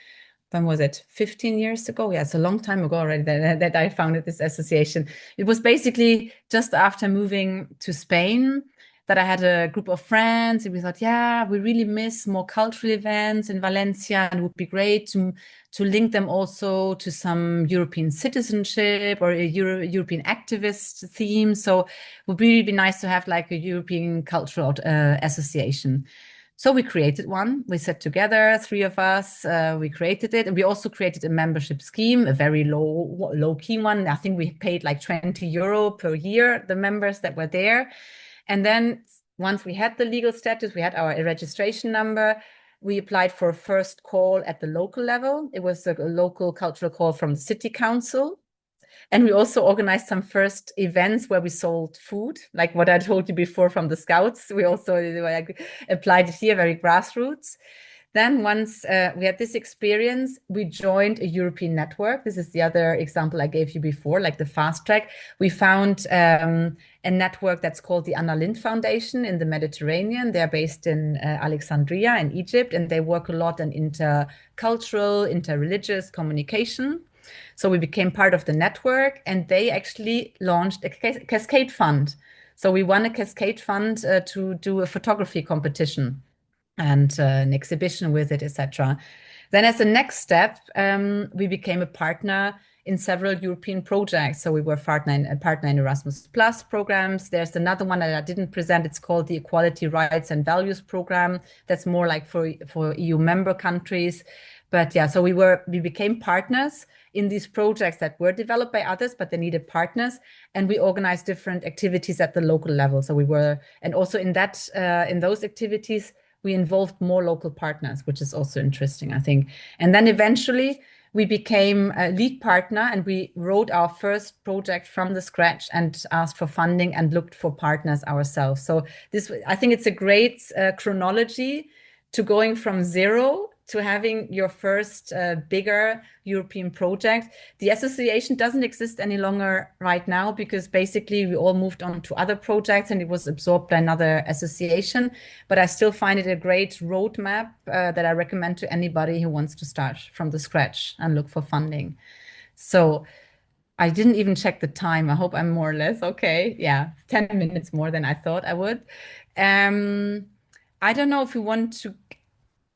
When was it? 15 years ago? Yeah, it's a long time ago already that I founded this association. It was basically just after moving to Spain that I had a group of friends, and we thought, yeah, we really miss more cultural events in Valencia, and it would be great to link them also to some European citizenship or a European activist theme. So it would really be nice to have like a European cultural association. So we created one. We sat together, three of us. We created it, and we also created a membership scheme, a very low key one. I think we paid like €20 per year, the members that were there. And then once we had the legal status, we had our registration number. We applied for a first call at the local level. It was a local cultural call from the city council. And we also organized some first events where we sold food, like what I told you before from the Scouts. We also applied it here, very grassroots. Then once we had this experience, we joined a European network. This is the other example I gave you before, like the fast track. We found a network that's called the Anna Lindh Foundation in the Mediterranean. They're based in Alexandria in Egypt, and they work a lot on intercultural, interreligious communication. So we became part of the network, and they actually launched a Cascade Fund. So we won a Cascade Fund to do a photography competition and an exhibition with it, etc. Then as a next step, we became a partner in several European projects. So we were a partner in Erasmus Plus programs. There's another one that I didn't present. It's called the Equality, Rights and Values Program. That's more like for EU member countries. But yeah, so we became partners in these projects that were developed by others, but they needed partners, and we organized different activities at the local level. So and also in those activities, we involved more local partners, which is also interesting, I think. And then eventually we became a lead partner, and we wrote our first project from the scratch and asked for funding and looked for partners ourselves. So I think it's a great chronology to going from zero to having your first bigger European project. The association doesn't exist any longer right now because basically we all moved on to other projects and it was absorbed by another association. But I still find it a great roadmap that I recommend to anybody who wants to start from the scratch and look for funding. So I didn't even check the time. I hope I'm more or less okay. Yeah, 10 minutes more than I thought I would. I don't know if you want to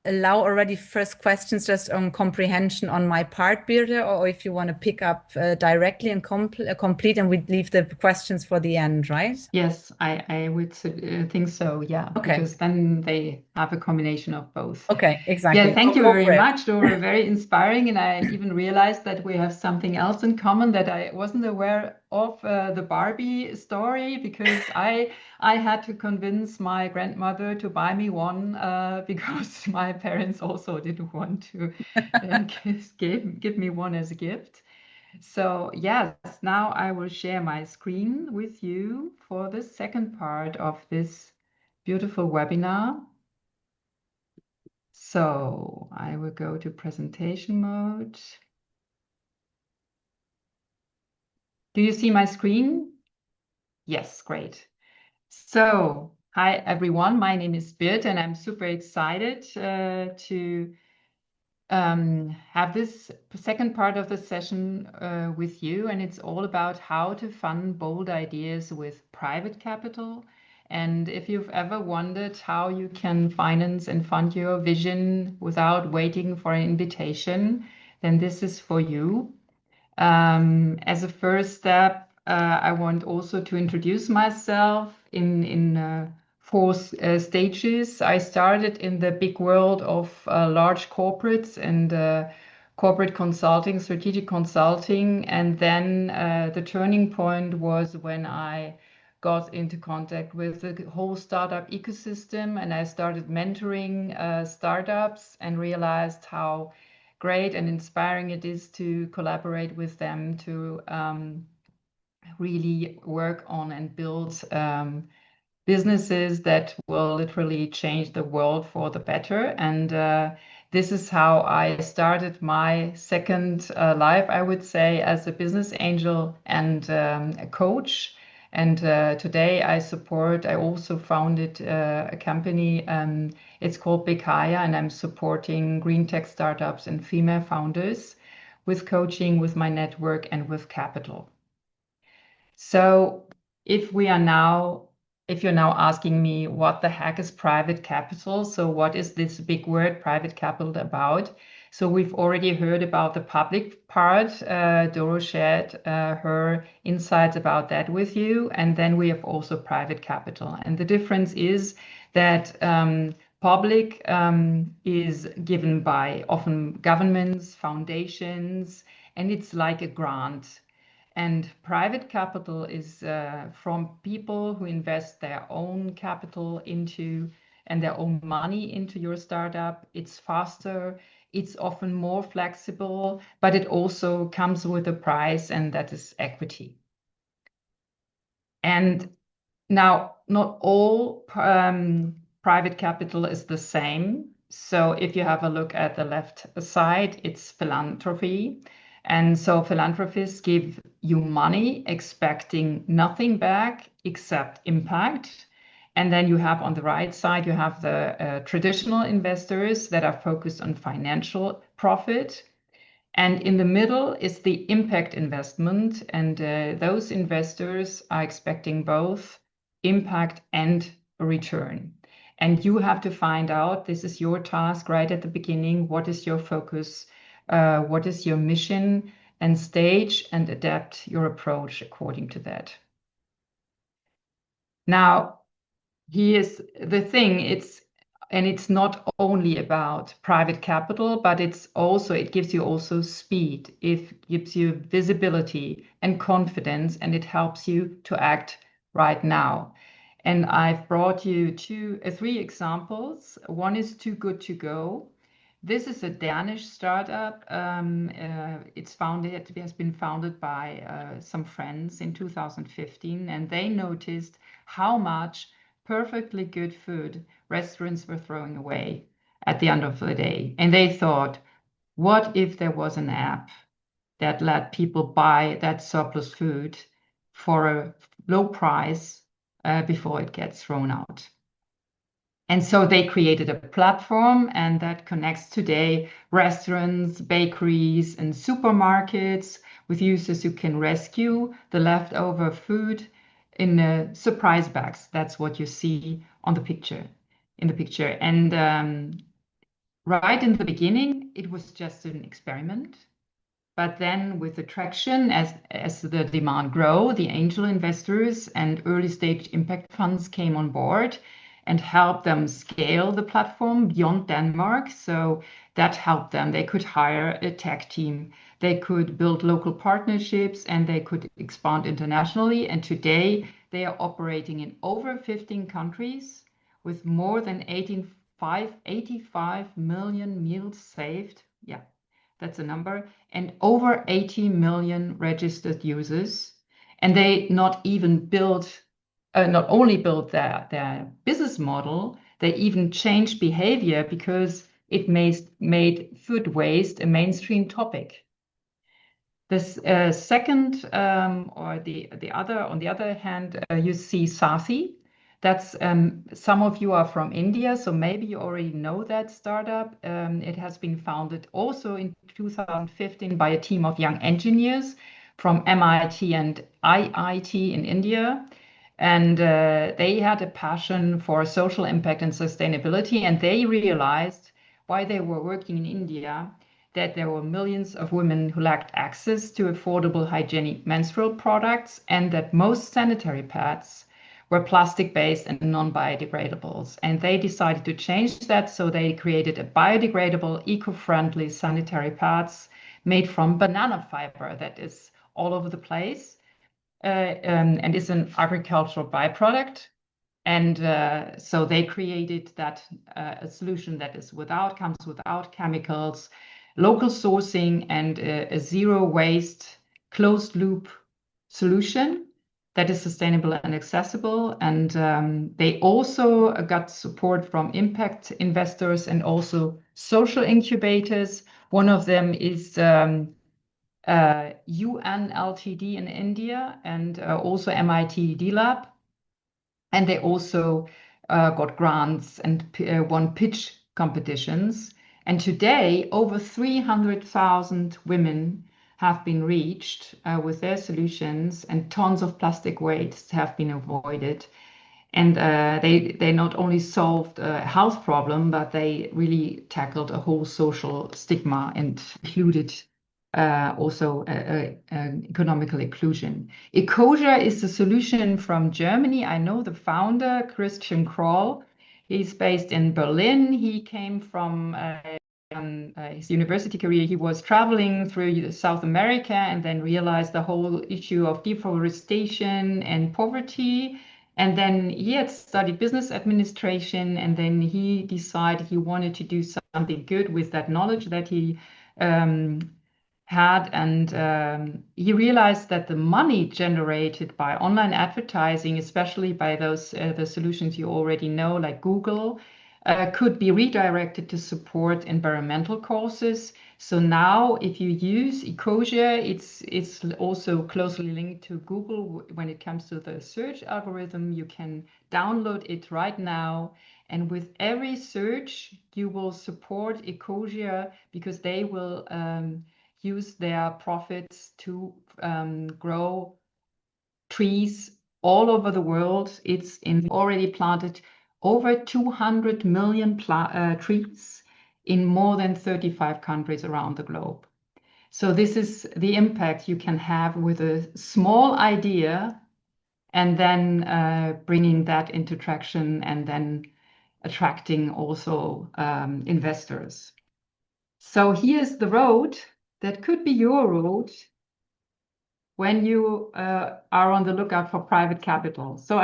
allow already first questions just on comprehension on my part, Birte, or if you want to pick up directly and complete, and we leave the questions for the end, right? Yes, I would think so, yeah, Okay. because then they have a combination of both. Okay, exactly. Yeah, thank you Go very for it. much, Dora. Very inspiring, and I even realized that we have something else in common that I wasn't aware of, the Barbie story, because I had to convince my grandmother to buy me one because my parents also didn't want to give me one as a gift. So yes, now I will share my screen with you for the second part of this beautiful webinar. So I will go to presentation mode. Do you see my screen? Yes, great. So hi everyone, my name is Birte and I'm super excited to have this second part of the session with you, and it's all about how to fund bold ideas with private capital. And if you've ever wondered how you can finance and fund your vision without waiting for an invitation, then this is for you. As a first step, I want also to introduce myself in four stages. I started in the big world of large corporates and corporate consulting, strategic consulting, and then the turning point was when I got into contact with the whole startup ecosystem, and I started mentoring startups and realized how great and inspiring it is to collaborate with them to really work on and build businesses that will literally change the world for the better. And this is how I started my second life, I would say, as a business angel and a coach. And today I also founded a company, it's called Big Hire, and I'm supporting green tech startups and female founders with coaching, with my network, and with capital. So if you're now asking me what the heck is private capital, so what is this big word private capital about? So we've already heard about the public part. Doro shared her insights about that with you. And then we have also private capital. And the difference is that public is given by often governments, foundations, and it's like a grant. And private capital is from people who invest their own capital into and their own money into your startup. It's faster, it's often more flexible, but it also comes with a price, and that is equity. And now, not all private capital is the same. So if you have a look at the left side, it's philanthropy. And so philanthropists give you money expecting nothing back except impact. And then you have on the right side, you have the traditional investors that are focused on financial profit. And in the middle is the impact investment. And those investors are expecting both impact and a return. And you have to find out, this is your task right at the beginning, what is your focus, what is your mission and stage, and adapt your approach according to that. Now, here's the thing, it's not only about private capital, but it gives you also speed. It gives you visibility and confidence, and it helps you to act right now. And I've brought you three examples. One is Too Good to Go. This is a Danish startup. It has been founded by some friends in 2015, and they noticed how much perfectly good food restaurants were throwing away. at the end of the day. And they thought, what if there was an app that let people buy that surplus food for a low price before it gets thrown out? And so they created a platform, and that connects today restaurants, bakeries, and supermarkets with users who can rescue the leftover food in surprise bags. That's what you see on the picture, in the picture. And right in the beginning, it was just an experiment. But then with the traction, as the demand grew, the angel investors and early stage impact funds came on board and helped them scale the platform beyond Denmark. So that helped them. They could hire a tech team, they could build local partnerships, and they could expand internationally. And today they are operating in over 15 countries with more than 85 million meals saved. Yeah, that's a number. And over 80 million registered users. And they not only built their business model, they even changed behavior because it made food waste a mainstream topic. This second, or the other, on the other hand, you see Sathi. That's some of you are from India, so maybe you already know that startup. It has been founded also in 2015 by a team of young engineers from MIT and IIT in India. And they had a passion for social impact and sustainability, and they realized while they were working in India that there were millions of women who lacked access to affordable hygienic menstrual products, and that most sanitary pads were plastic-based and non-biodegradables. And they decided to change that, so they created a biodegradable, eco-friendly sanitary pads made from banana fiber that is all over the place, and is an agricultural byproduct. And so they created that a solution that comes without chemicals, local sourcing, and a zero waste closed loop solution that is sustainable and accessible. And they also got support from impact investors and also social incubators. One of them is UN Ltd in India, and also MIT D-Lab. And they also got grants and won pitch competitions. And today, over 300,000 women have been reached with their solutions, and tons of plastic waste have been avoided. And they not only solved a health problem, but they really tackled a whole social stigma and included also economical inclusion. Ecosia is a solution from Germany. I know the founder, Christian Kroll. He's based in Berlin. He came from his university career. He was traveling through South America and then realized the whole issue of deforestation and poverty. And then he had studied business administration, and then he decided he wanted to do something good with that knowledge that he had. And he realized that the money generated by online advertising, especially by those the solutions you already know, like Google, could be redirected to support environmental causes. So now, if you use Ecosia, it's also closely linked to Google when it comes to the search algorithm. You can download it right now, and with every search, you will support Ecosia because they will use their profits to grow trees all over the world. It's already planted over 200 million trees in more than 35 countries around the globe. So this is the impact you can have with a small idea, and then bringing that into traction, and then attracting also investors. So here's the road that could be your road when you are on the lookout for private capital. So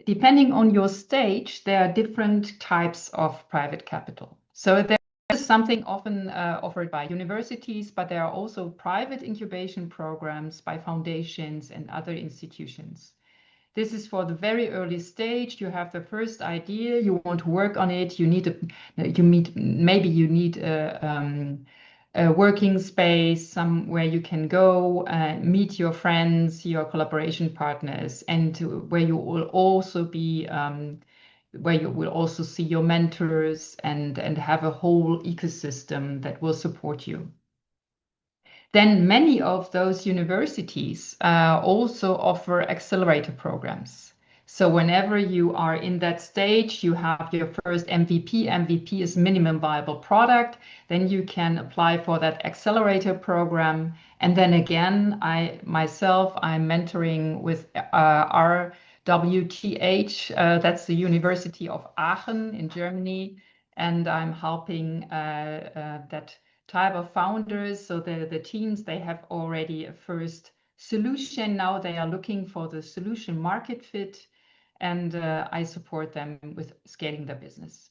depending on your stage, there are different types of private capital. So there is something often offered by universities, but there are also private incubation programs by foundations and other institutions. This is for the very early stage. You have the first idea, you want to work on it. Maybe you need a working space, somewhere you can go, meet your friends, your collaboration partners, and where you will also be, where you will also see your mentors and have a whole ecosystem that will support you. Then many of those universities also offer accelerator programs. So whenever you are in that stage, you have your first MVP. MVP is minimum viable product. Then you can apply for that accelerator program. And then again, I'm mentoring with RWTH. That's the University of Aachen in Germany. And I'm helping that type of founders. So the teams, they have already a first solution. Now they are looking for the solution market fit, and I support them with scaling their business.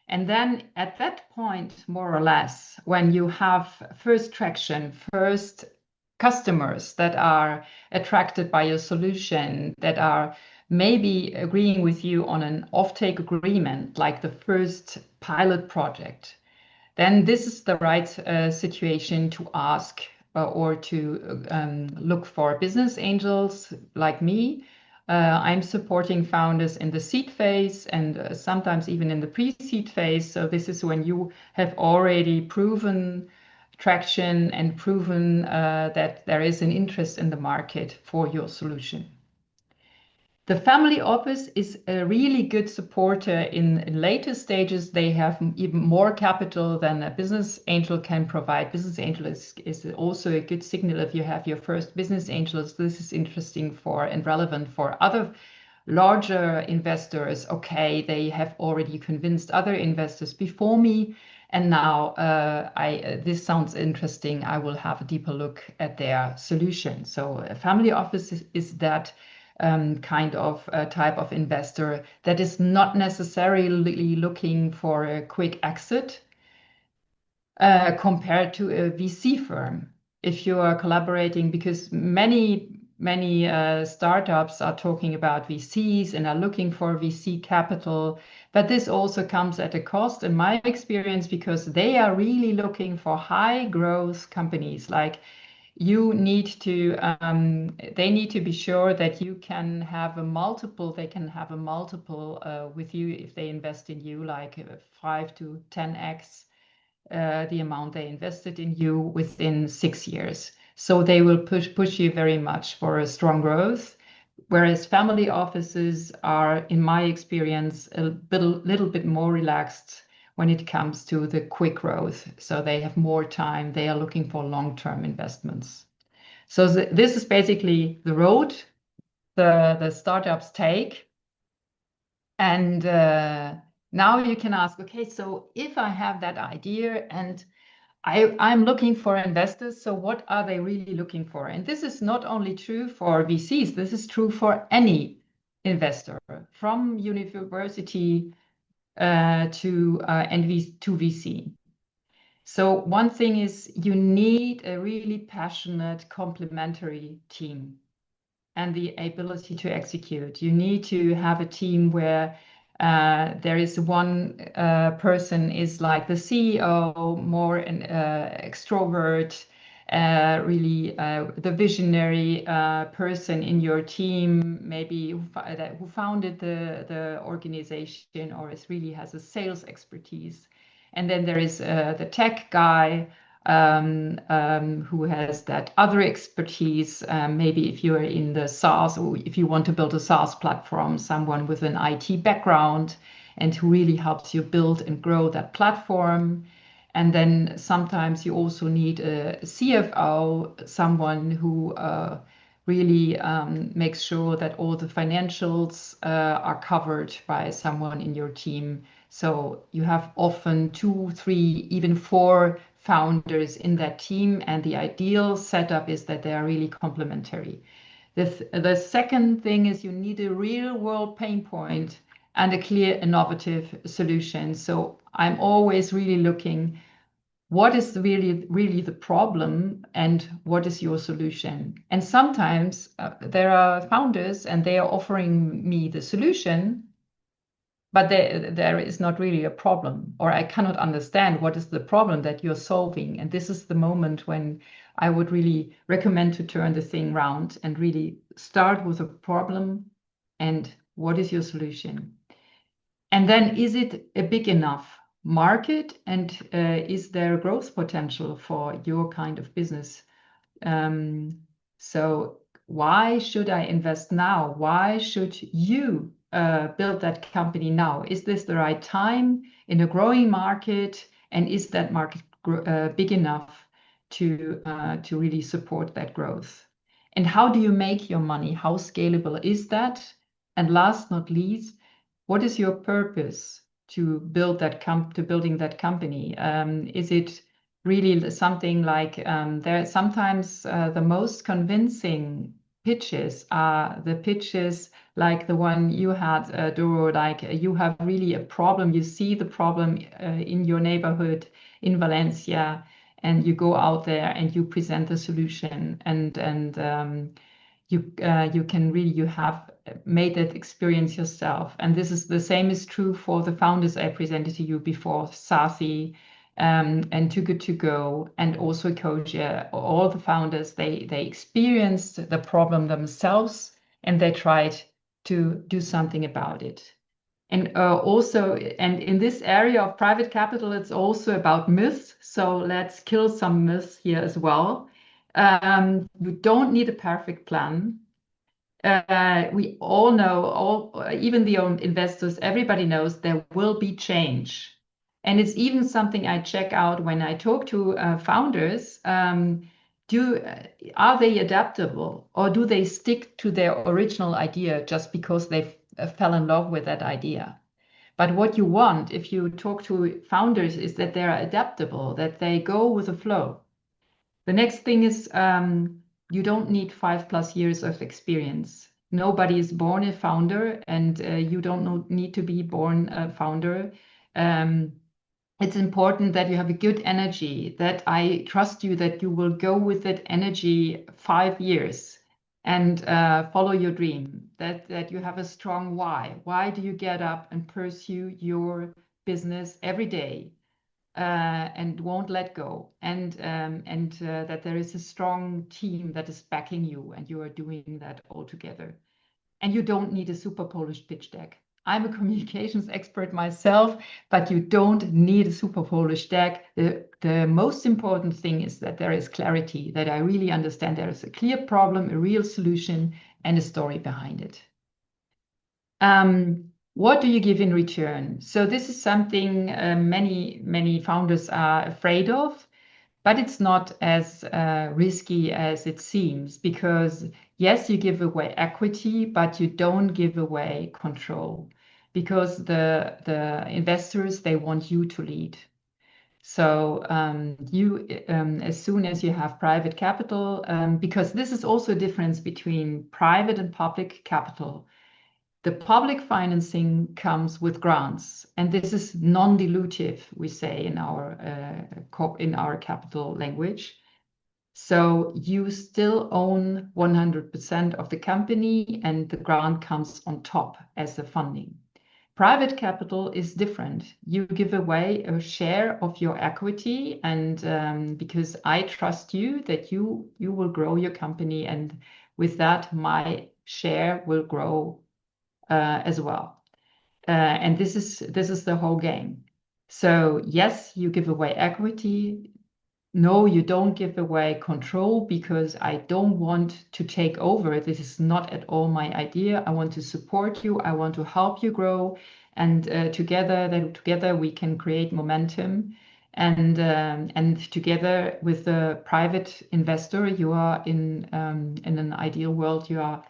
And then at that point, more or less, when you have first traction, first customers that are attracted by your solution, that are maybe agreeing with you on an offtake agreement, like the first pilot project, then this is the right situation to ask or to look for business angels like me. I'm supporting founders in the seed phase and sometimes even in the pre-seed phase. So this is when you have already proven traction and proven that there is an interest in the market for your solution. The family office is a really good supporter in later stages. They have even more capital than a business angel can provide. Business angel is also a good signal if you have your first business angels. This is interesting for and relevant for other larger investors. Okay, they have already convinced other investors before me, and now this sounds interesting. I will have a deeper look at their solution. So a family office is that kind of type of investor that is not necessarily looking for a quick exit compared to a VC firm. If you are collaborating, because many startups are talking about VCs and are looking for VC capital, but this also comes at a cost in my experience, because they are really looking for high growth companies. Like you need to they need to be sure that you can have a multiple, they can have a multiple with you if they invest in you, like 5 to 10x the amount they invested in you within 6 years. So they will push you very much for a strong growth, whereas family offices are, in my experience, a little bit more relaxed when it comes to the quick growth. So they have more time. They are looking for long-term investments. So this is basically the road the startups take. And now you can ask, okay, so if I have that idea and I'm looking for investors, so what are they really looking for? And this is not only true for VCs, this is true for any investor, from university to VC. So one thing is you need a really passionate complementary team and the ability to execute. You need to have a team where there is one person is like the CEO, more an extrovert, really the visionary person in your team, maybe who founded the organization or really has a sales expertise. And then there is the tech guy who has that other expertise. Maybe if you're in the SaaS, or if you want to build a SaaS platform, someone with an IT background and who really helps you build and grow that platform. And then sometimes you also need a CFO, someone who really makes sure that all the financials are covered by someone in your team. So you have often 2, 3, even 4 founders in that team, and the ideal setup is that they are really complementary. The second thing is you need a real world pain point and a clear innovative solution. So I'm always really looking, what is really the problem and what is your solution? And sometimes there are founders and they are offering me the solution, but there is not really a problem, or I cannot understand what is the problem that you're solving. And this is the moment when I would really recommend to turn the thing around and really start with a problem and what is your solution? And then is it a big enough market, and is there growth potential for your kind of business? So why should I invest now? Why should you build that company now? Is this the right time in a growing market? And is that market big enough to really support that growth? And how do you make your money? How scalable is that? And last not least, what is your purpose to build that building that company? Is it really something like there sometimes the most convincing pitches are the pitches like the one you had, Doro, like you have really a problem, you see the problem in your neighborhood in Valencia, and you go out there and you present the solution, and you can really, you have made that experience yourself. And this is the same is true for the founders I presented to you before, Sathi, and Too Good To Go, and also Koja. All the founders, they experienced the problem themselves and they tried to do something about it. And also, and in this area of private capital, it's also about myths. So let's kill some myths here as well. You don't need a perfect plan. We all know, even the own investors, everybody knows there will be change. And it's even something I check out when I talk to founders. Are they adaptable, or do they stick to their original idea just because they fell in love with that idea? But what you want, if you talk to founders, is that they're adaptable, that they go with the flow. The next thing is you don't need 5+ years of experience. Nobody is born a founder, and you don't need to be born a founder. It's important that you have a good energy, that I trust you, that you will go with that energy 5 years and follow your dream, that you have a strong why. Why do you get up and pursue your business every day? And won't let go, and that there is a strong team that is backing you, and you are doing that all together. And you don't need a super polished pitch deck. I'm a communications expert myself, but you don't need a super polished deck. The most important thing is that there is clarity, that I really understand there is a clear problem, a real solution, and a story behind it. What do you give in return? So this is something many founders are afraid of, but it's not as risky as it seems, because yes, you give away equity, but you don't give away control, because the investors, they want you to lead. So as soon as you have private capital, because this is also a difference between private and public capital. The public financing comes with grants, and this is non-dilutive, we say in our capital language. So you still own 100% of the company, and the grant comes on top as the funding. Private capital is different. You give away a share of your equity, and because I trust you that you will grow your company, and with that my share will grow as well. And this is the whole game. So yes, you give away equity. No, you don't give away control, because I don't want to take over. This is not at all my idea. I want to support you. I want to help you grow, and together we can create momentum. And together with the private investor, you are in an ideal world. You are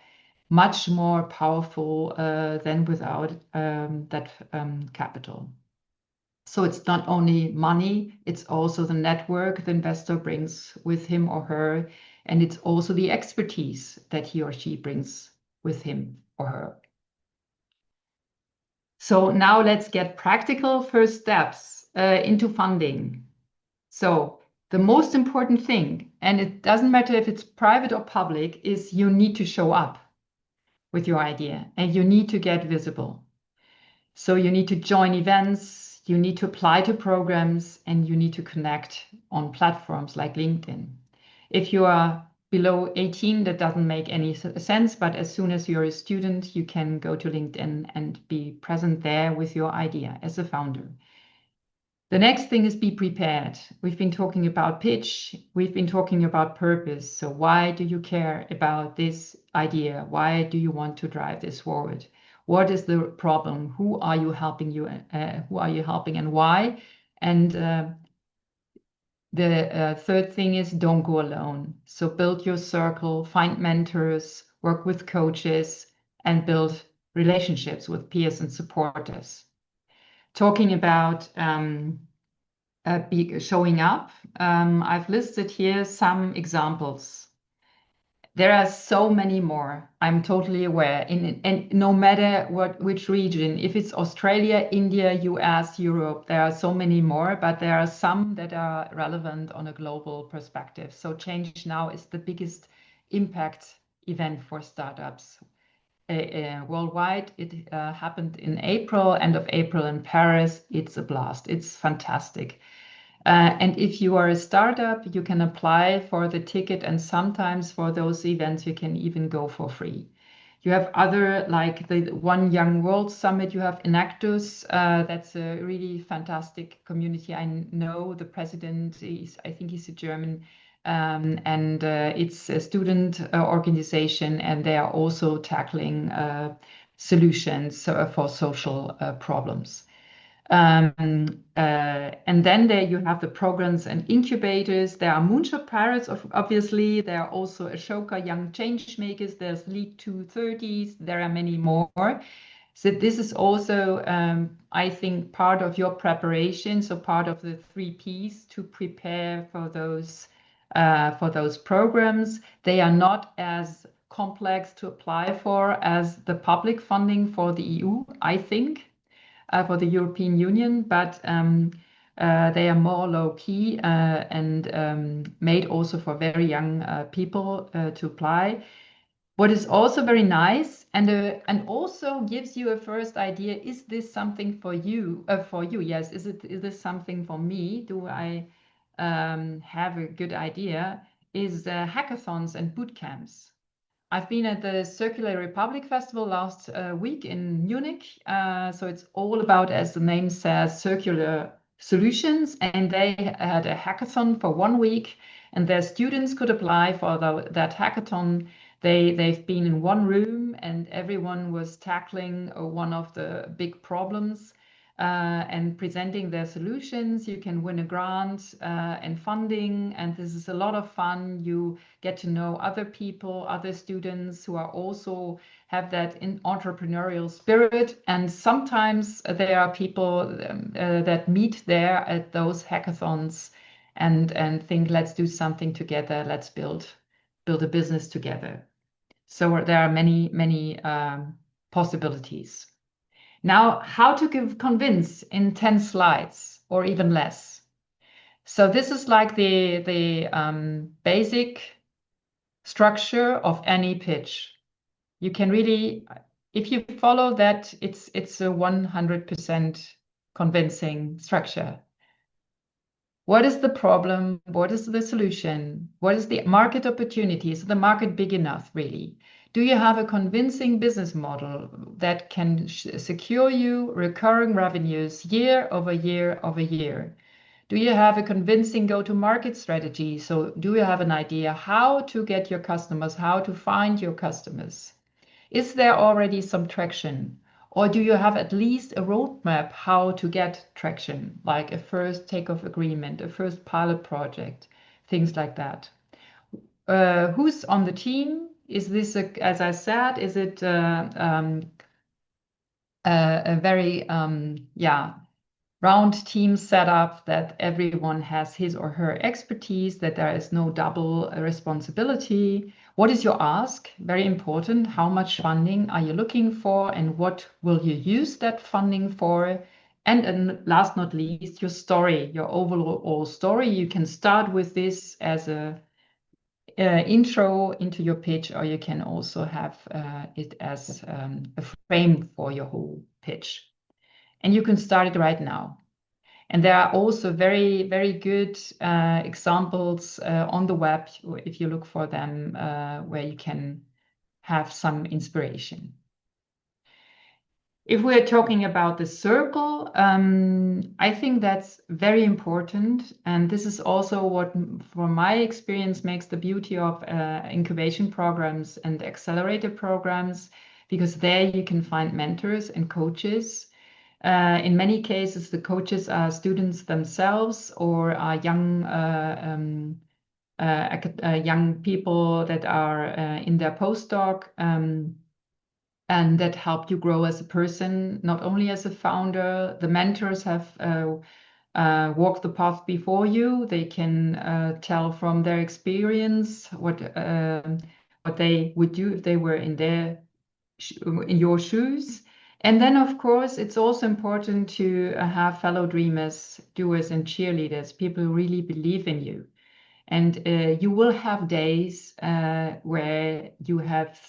much more powerful than without that capital. So it's not only money, it's also the network the investor brings with him or her, and it's also the expertise that he or she brings with him or her. So now let's get practical first steps into funding. So the most important thing, and it doesn't matter if it's private or public, is you need to show up with your idea and you need to get visible. So you need to join events, you need to apply to programs, and you need to connect on platforms like LinkedIn. If you are below 18, that doesn't make any sense, but as soon as you're a student, you can go to LinkedIn and be present there with your idea as a founder. The next thing is be prepared. We've been talking about pitch. We've been talking about purpose. So why do you care about this idea? Why do you want to drive this forward? What is the problem? Who are you helping and why? And the third thing is don't go alone. So build your circle, find mentors, work with coaches, and build relationships with peers and supporters. Talking about showing up, I've listed here some examples. There are so many more. I'm totally aware. And no matter which region, if it's Australia, India, US, Europe, there are so many more, but there are some that are relevant on a global perspective. So Change Now is the biggest impact event for startups worldwide. It happened in April, end of April in Paris. It's a blast. It's fantastic. And if you are a startup, you can apply for the ticket, and sometimes for those events, you can even go for free. You have other, like the One Young World Summit, you have Enactus. That's a really fantastic community. I know the president, I think he's a German, and it's a student organization, and they are also tackling solutions for social problems. And then there you have the programs and incubators. There are Moonshot Pirates, obviously. There are also Ashoka Young Changemakers. There's Lead 230s. There are many more. So this is also, I think, part of your preparation. So part of the 3 Ps to prepare for those programs. They are not as complex to apply for as the public funding for the EU, I think. For the European Union, but they are more low-key and made also for very young people to apply. What is also very nice and also gives you a first idea: is this something for you? Yes. Is this something for me? Do I have a good idea? Is hackathons and boot camps. I've been at the Circular Republic Festival last week in Munich. So it's all about, as the name says, circular solutions. And they had a hackathon for 1 week, and their students could apply for that hackathon. They've been in one room, and everyone was tackling one of the big problems and presenting their solutions. You can win a grant and funding, and this is a lot of fun. You get to know other people, other students who are also have that entrepreneurial spirit. And sometimes there are people that meet there at those hackathons and think, let's do something together. Let's build a business together. So there are many possibilities. Now, how to convince in 10 slides or even less. So this is like the basic structure of any pitch. You can really, if you follow that, it's a 100% convincing structure. What is the problem? What is the solution? What is the market opportunity? Is the market big enough, really? Do you have a convincing business model that can secure you recurring revenues year over year over year? Do you have a convincing go-to-market strategy? So do you have an idea how to get your customers, how to find your customers? Is there already some traction? Or do you have at least a roadmap how to get traction, like a first takeoff agreement, a first pilot project, things like that? Who's on the team? Is this, as I said, is it a very round team setup that everyone has his or her expertise, that there is no double responsibility? What is your ask? Very important. How much funding are you looking for, and what will you use that funding for? And last not least, your story, your overall story. You can start with this as a intro into your pitch, or you can also have it as a frame for your whole pitch. And you can start it right now. And there are also very, very good examples on the web, if you look for them, where you can have some inspiration. If we're talking about the circle, I think that's very important. And this is also what, from my experience, makes the beauty of incubation programs and accelerator programs, because there you can find mentors and coaches. In many cases, the coaches are students themselves or are young people that are in their postdoc. And that help you grow as a person, not only as a founder. The mentors have walked the path before you. They can tell from their experience what they would do if they were in your shoes. And then, of course, it's also important to have fellow dreamers, doers, and cheerleaders, people who really believe in you. And you will have days where you have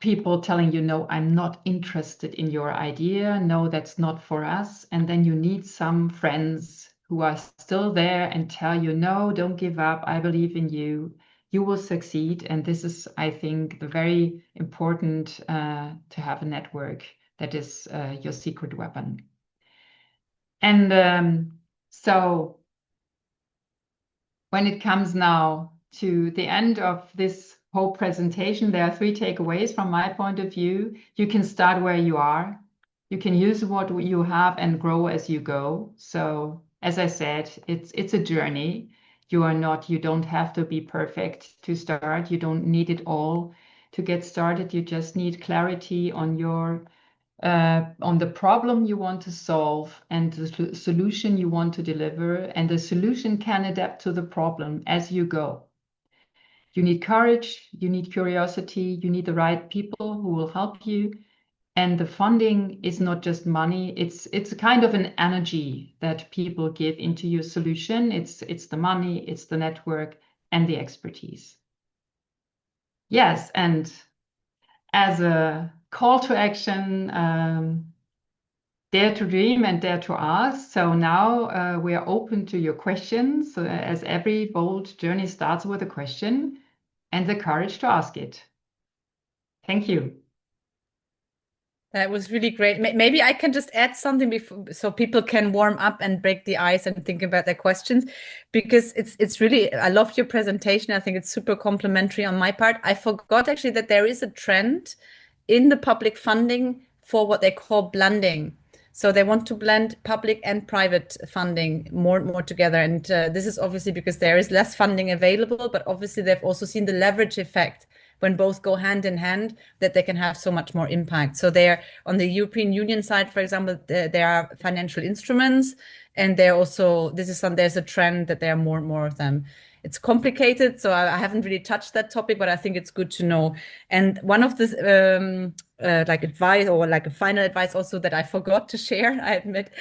people telling you, no, I'm not interested in your idea. No, that's not for us. And then you need some friends who are still there and tell you, no, don't give up. I believe in you. You will succeed. And this is, I think, very important to have a network that is your secret weapon. And so when it comes now to the end of this whole presentation, there are 3 takeaways from my point of view. You can start where you are. You can use what you have and grow as you go. So as I said, it's a journey. You don't have to be perfect to start. You don't need it all to get started. You just need clarity on the problem you want to solve and the solution you want to deliver. And the solution can adapt to the problem as you go. You need courage, you need curiosity, you need the right people who will help you. And the funding is not just money, it's a kind of an energy that people give into your solution. It's the money, it's the network, and the expertise. Yes, and as a call to action, dare to dream and dare to ask. So now we are open to your questions, as every bold journey starts with a question and the courage to ask it. Thank you. That was really great. Maybe I can just add something before, so people can warm up and break the ice and think about their questions, because it's really, I love your presentation. I think it's super complimentary on my part. I forgot actually that there is a trend in the public funding for what they call blending. So they want to blend public and private funding more and more together. And this is obviously because there is less funding available, but obviously they've also seen the leverage effect when both go hand in hand, that they can have so much more impact. So they're on the European Union side, for example, there are financial instruments, and they're also, there's a trend that there are more and more of them. It's complicated, so I haven't really touched that topic, but I think it's good to know. And one of the like advice, or like a final advice also that I forgot to share, I admit,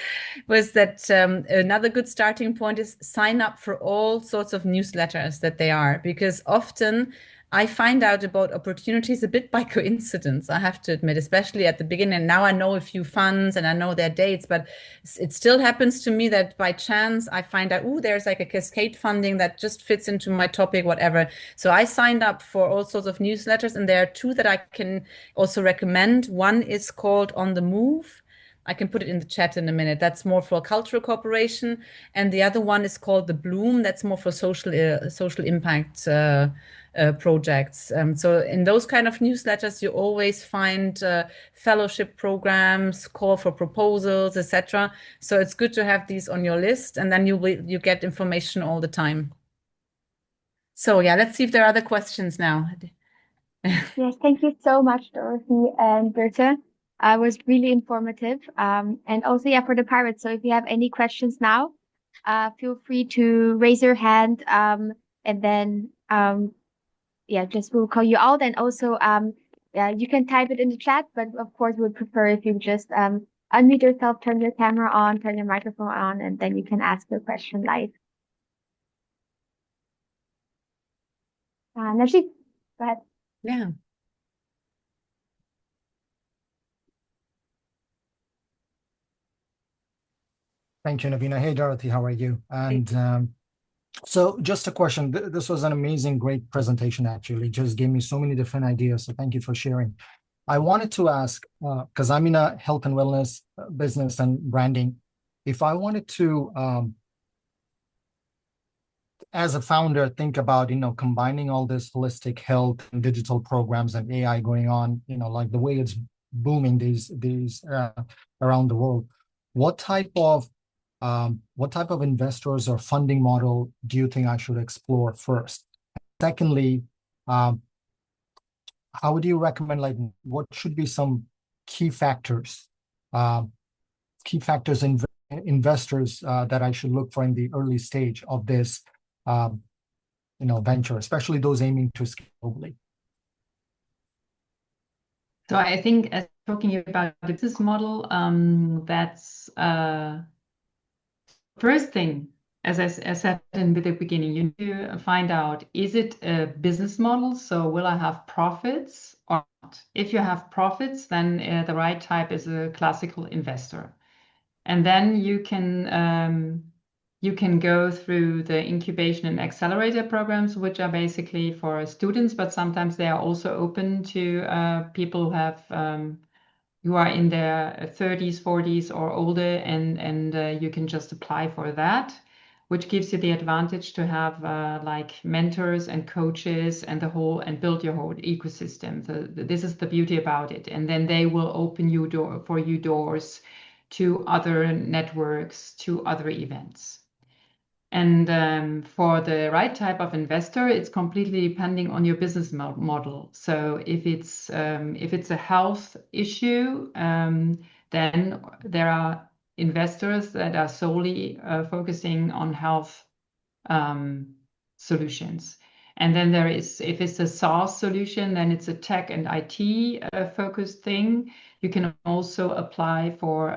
was that another good starting point is sign up for all sorts of newsletters that they are, because often I find out about opportunities a bit by coincidence, I have to admit, especially at the beginning. Now I know a few funds and I know their dates, but it still happens to me that by chance I find out, oh, there's like a cascade funding that just fits into my topic, whatever. So I signed up for all sorts of newsletters, and there are 2 that I can also recommend. One is called On the Move. I can put it in the chat in a minute. That's more for cultural cooperation. And the other one is called The Bloom. That's more for social impact projects. So in those kind of newsletters, you always find fellowship programs, call for proposals, etc. So it's good to have these on your list, and then you get information all the time. So yeah, let's see if there are other questions now. Yes, thank you so much, Dorothy and Birte. It was really informative. And also, yeah, for the pirates. So if you have any questions now, feel free to raise your hand. And then, yeah, just we'll call you out. And also, you can type it in the chat, but of course, we would prefer if you just unmute yourself, turn your camera on, turn your microphone on, and then you can ask your question live. Najib, go ahead. Yeah. Thank you, Navina. Hey, Dorothy, how are you? And so just a question. This was an amazing, great presentation, actually. Just gave me so many different ideas. So thank you for sharing. I wanted to ask, because I'm in a health and wellness business and branding, if I wanted to, as a founder, think about, combining all this holistic health and digital programs and AI going on, like the way it's booming these around the world, what type of investors or funding model do you think I should explore first? Secondly, how would you recommend, like, what should be some key factors in investors that I should look for in the early stage of this, venture, especially those aiming to scale globally? So I think, as talking about the business model, that's first thing, as I said in the beginning, you need to find out, is it a business model? So will I have profits or not? If you have profits, then the right type is a classical investor. And then you can go through the incubation and accelerator programs, which are basically for students, but sometimes they are also open to people who have who are in their 30s, 40s, or older, and you can just apply for that, which gives you the advantage to have like mentors and coaches and build your whole ecosystem. So this is the beauty about it, and then they will open for you doors to other networks, to other events. And for the right type of investor, it's completely depending on your business model. So if it's a health issue, then there are investors that are solely focusing on health solutions. And then if it's a SaaS solution, then it's a tech and IT focused thing. You can also apply for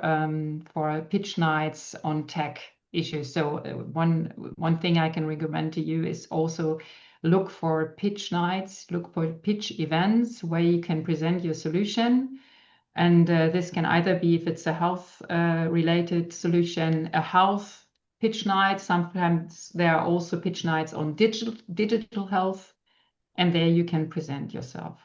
pitch nights on tech issues. So one thing I can recommend to you is also look for pitch nights, look for pitch events where you can present your solution. And this can either be, if it's a health related solution, a health pitch night. Sometimes there are also pitch nights on digital health, and there you can present yourself.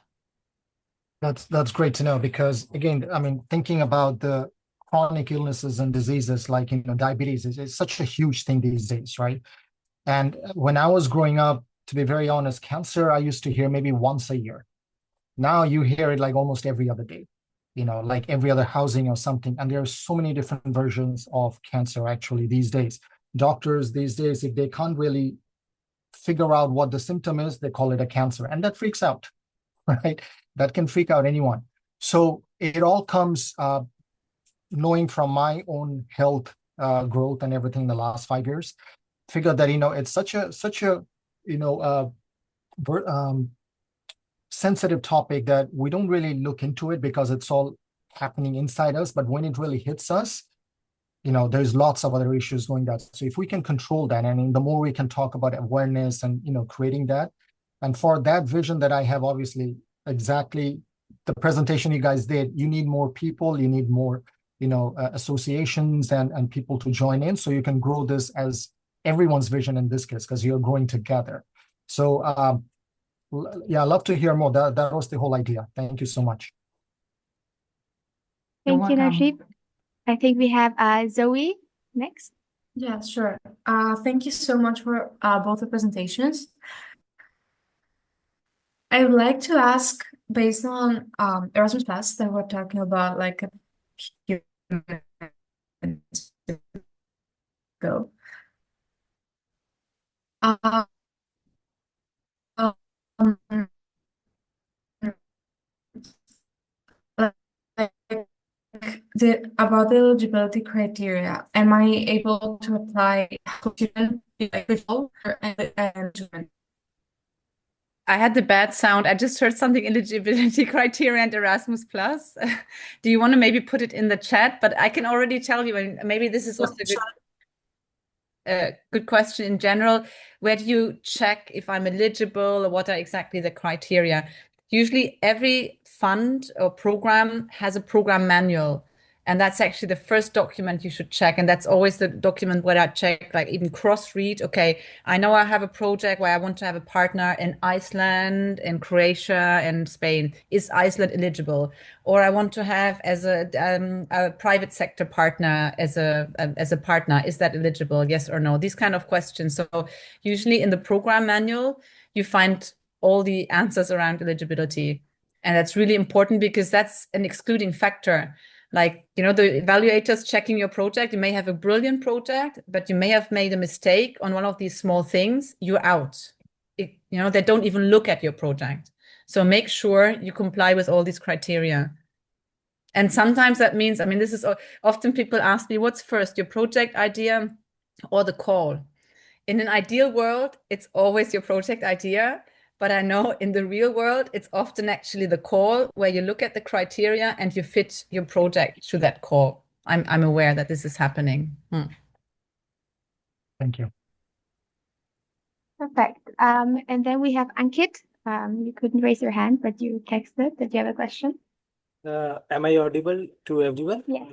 That's great to know, because again, I mean, thinking about the chronic illnesses and diseases like diabetes is such a huge thing these days, right? And when I was growing up, to be very honest, cancer I used to hear maybe once a year. Now you hear it like almost every other day, like every other housing or something. And there are so many different versions of cancer actually these days. Doctors these days, if they can't really figure out what the symptom is, they call it a cancer, and that freaks out, right? That can freak out anyone. So it all comes knowing from my own health growth and everything in the last 5 years, figure that it's such a sensitive topic that we don't really look into it because it's all happening inside us. But when it really hits us, there's lots of other issues going that. So if we can control that, and the more we can talk about awareness and creating that, and for that vision that I have, obviously exactly the presentation you guys did, you need more people, you need more associations and people to join in, so you can grow this as everyone's vision in this case, because you're growing together. So yeah, I'd love to hear more. That was the whole idea. Thank you so much. Thank you, Najib. I think we have Zoe next. Yeah, sure. Thank you so much for both the presentations. I would like to ask, based on Erasmus Plus that we're talking about, like a few minutes ago. About the eligibility criteria, am I able to apply student I had the bad sound. I just heard something eligibility criteria and Erasmus Plus. Do you want to maybe put it in the chat? But I can already tell you, and maybe this is also a good question in general. Where do you check if I'm eligible or what are exactly the criteria? Usually every fund or program has a program manual. And that's actually the first document you should check. And that's always the document where I check, like even cross-read. Okay, I know I have a project where I want to have a partner in Iceland, in Croatia, and Spain. Is Iceland eligible? Or I want to have as a private sector partner as a partner. Is that eligible? Yes or no? These kind of questions. So usually in the program manual, you find all the answers around eligibility. And that's really important because that's an excluding factor. Like, the evaluators checking your project, you may have a brilliant project, but you may have made a mistake on one of these small things, you're out. They don't even look at your project. So make sure you comply with all these criteria. And sometimes that means, this is often people ask me, what's first, your project idea or the call? In an ideal world, it's always your project idea. But I know in the real world, it's often actually the call where you look at the criteria and you fit your project to that call. I'm aware that this is happening. Thank you. Perfect. And then we have Ankit. You couldn't raise your hand, but you texted that you have a question. Am I audible to everyone? Yeah.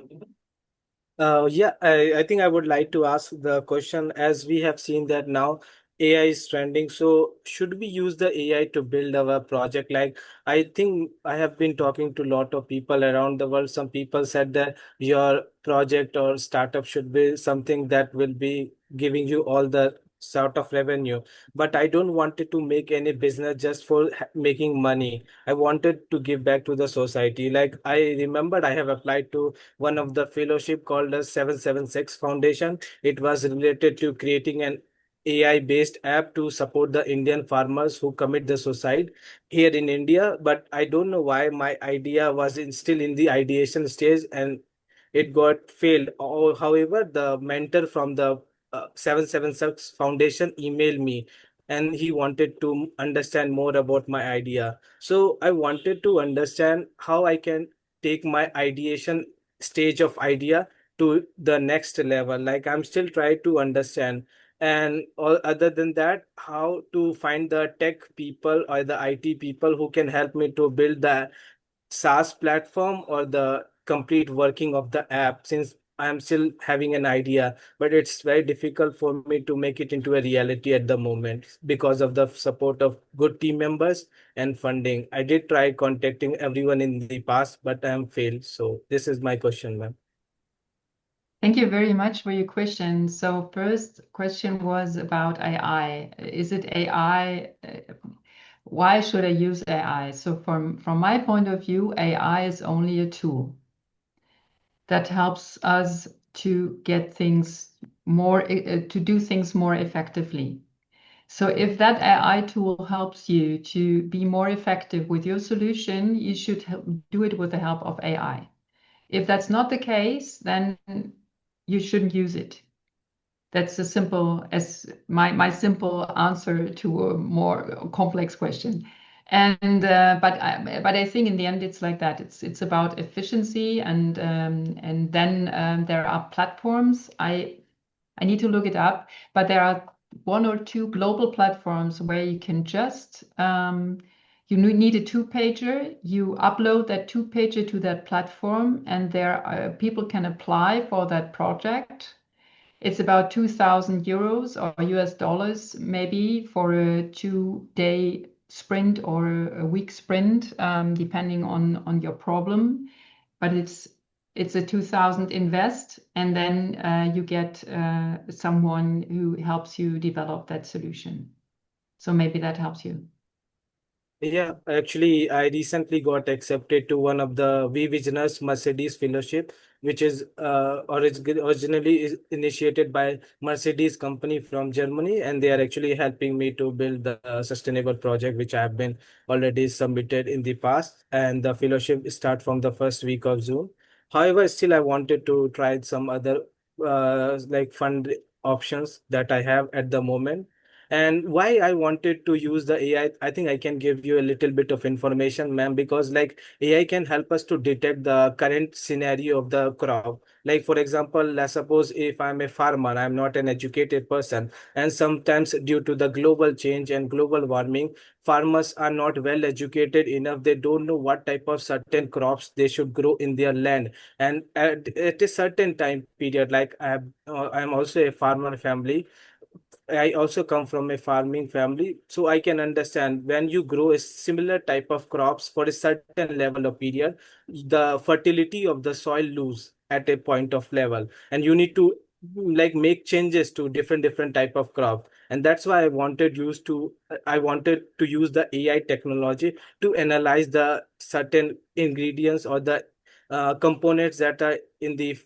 Yeah, I think I would like to ask the question, as we have seen that now AI is trending. So should we use the AI to build our project? Like, I think I have been talking to a lot of people around the world. Some people said that your project or startup should be something that will be giving you all the sort of revenue. But I don't want it to make any business just for making money. I wanted to give back to the society. Like, I remembered I have applied to one of the fellowship called as 776 Foundation. It was related to creating an AI based app to support the Indian farmers who commit the suicide here in India. But I don't know why my idea was still in the ideation stage and it got failed. However, the mentor from the 776 Foundation emailed me and he wanted to understand more about my idea. So I wanted to understand how I can take my ideation stage of idea to the next level. Like, I'm still trying to understand. And all, other than that, how to find the tech people or the IT people who can help me to build the SaaS platform or the complete working of the app, since I'm still having an idea, but it's very difficult for me to make it into a reality at the moment because of the support of good team members and funding. I did try contacting everyone in the past, but I am failed. So this is my question, ma'am. Thank you very much for your question. So first question was about AI. Is it AI? Why should I use AI? So from my point of view, AI is only a tool that helps us to get things more, to do things more effectively. So if that AI tool helps you to be more effective with your solution, you should do it with the help of AI. If that's not the case, then you shouldn't use it. That's as simple as my simple answer to a more complex question. And but I think in the end it's like that. It's about efficiency, and then there are platforms. I need to look it up, but there are one or two global platforms where you can just you need a two-pager. You upload that two-pager to that platform, and there people can apply for that project. It's about 2,000 euros or US dollars, maybe, for a 2-day sprint or a week sprint, depending on your problem. But it's a 2,000 invest, and then you get someone who helps you develop that solution. So maybe that helps you. Yeah, actually, I recently got accepted to one of the V Visioners Mercedes Fellowship, which is originally initiated by Mercedes company from Germany, and they are actually helping me to build the sustainable project, which I have been already submitted in the past, and the fellowship start from the first week of June. However, still I wanted to try some other like fund options that I have at the moment. And why I wanted to use the AI, I think I can give you a little bit of information, ma'am, because like AI can help us to detect the current scenario of the crop. Like for example, let's suppose if I'm a farmer, I'm not an educated person, and sometimes due to the global change and global warming, farmers are not well educated enough. They don't know what type of certain crops they should grow in their land. And at a certain time period, like I'm also a farmer family. I also come from a farming family, so I can understand when you grow a similar type of crops for a certain level of period, the fertility of the soil lose at a point of level, and you need to like make changes to different type of crop. And that's why I wanted to use the AI technology to analyze the certain ingredients or the components that are in the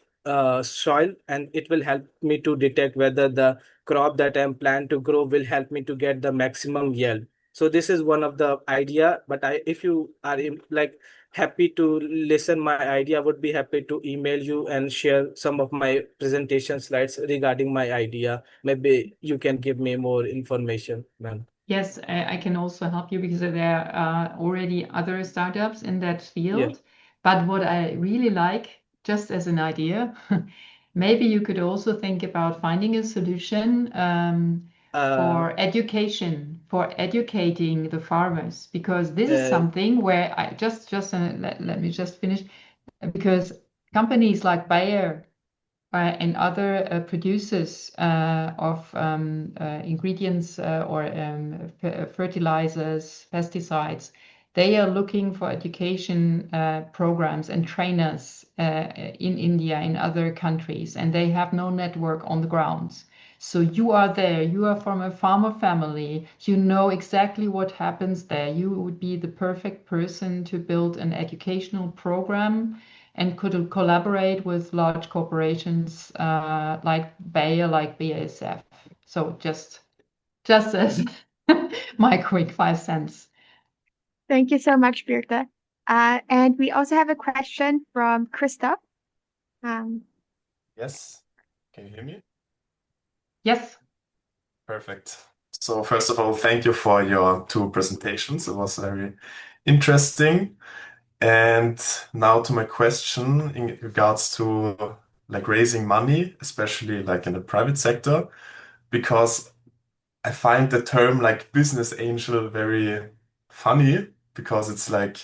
soil, and it will help me to detect whether the crop that I'm planning to grow will help me to get the maximum yield. So this is one of the idea. But if you are like happy to listen my idea, I would be happy to email you and share some of my presentation slides regarding my idea. Maybe you can give me more information, ma'am. Yes, I can also help you because there are already other startups in that Yeah. field. But what I really like, just as an idea, maybe you could also think about finding a solution for education, for educating the farmers, because this is uh, something where let me just finish, because companies like Bayer and other producers of ingredients or fertilizers, pesticides, they are looking for education programs and trainers in India, in other countries, and they have no network on the ground. So you are there, you are from a farmer family, you know exactly what happens there. You would be the perfect person to build an educational program and could collaborate with large corporations like Bayer, like BASF. So just as my quick 5 cents. Thank you so much, Birte. And we also have a question from Christoph. Yes. Can you hear me? Yes. Perfect. So first of all, thank you for your two presentations. It was very interesting. And now to my question in regards to like raising money, especially like in the private sector, because I find the term like business angel very funny because it's like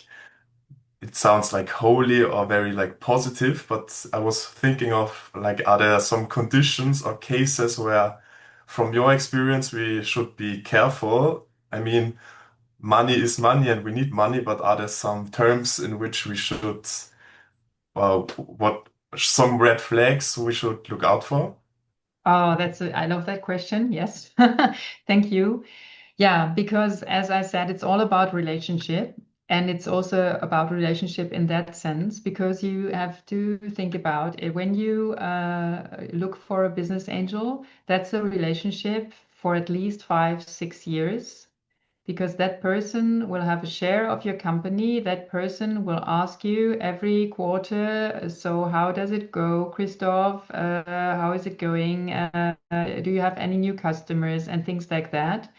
it sounds like holy or very like positive, but I was thinking of like, are there some conditions or cases where, from your experience, we should be careful? I mean, money is money and we need money, but are there some terms in which we should, what some red flags we should look out for? Oh, I love that question. Yes. Thank you. Yeah, because as I said, it's all about relationship. And it's also about relationship in that sense, because you have to think about it. When you look for a business angel, that's a relationship for at least 5-6 years, because that person will have a share of your company. That person will ask you every quarter, so how does it go, Christoph? How is it going? Do you have any new customers and things like that?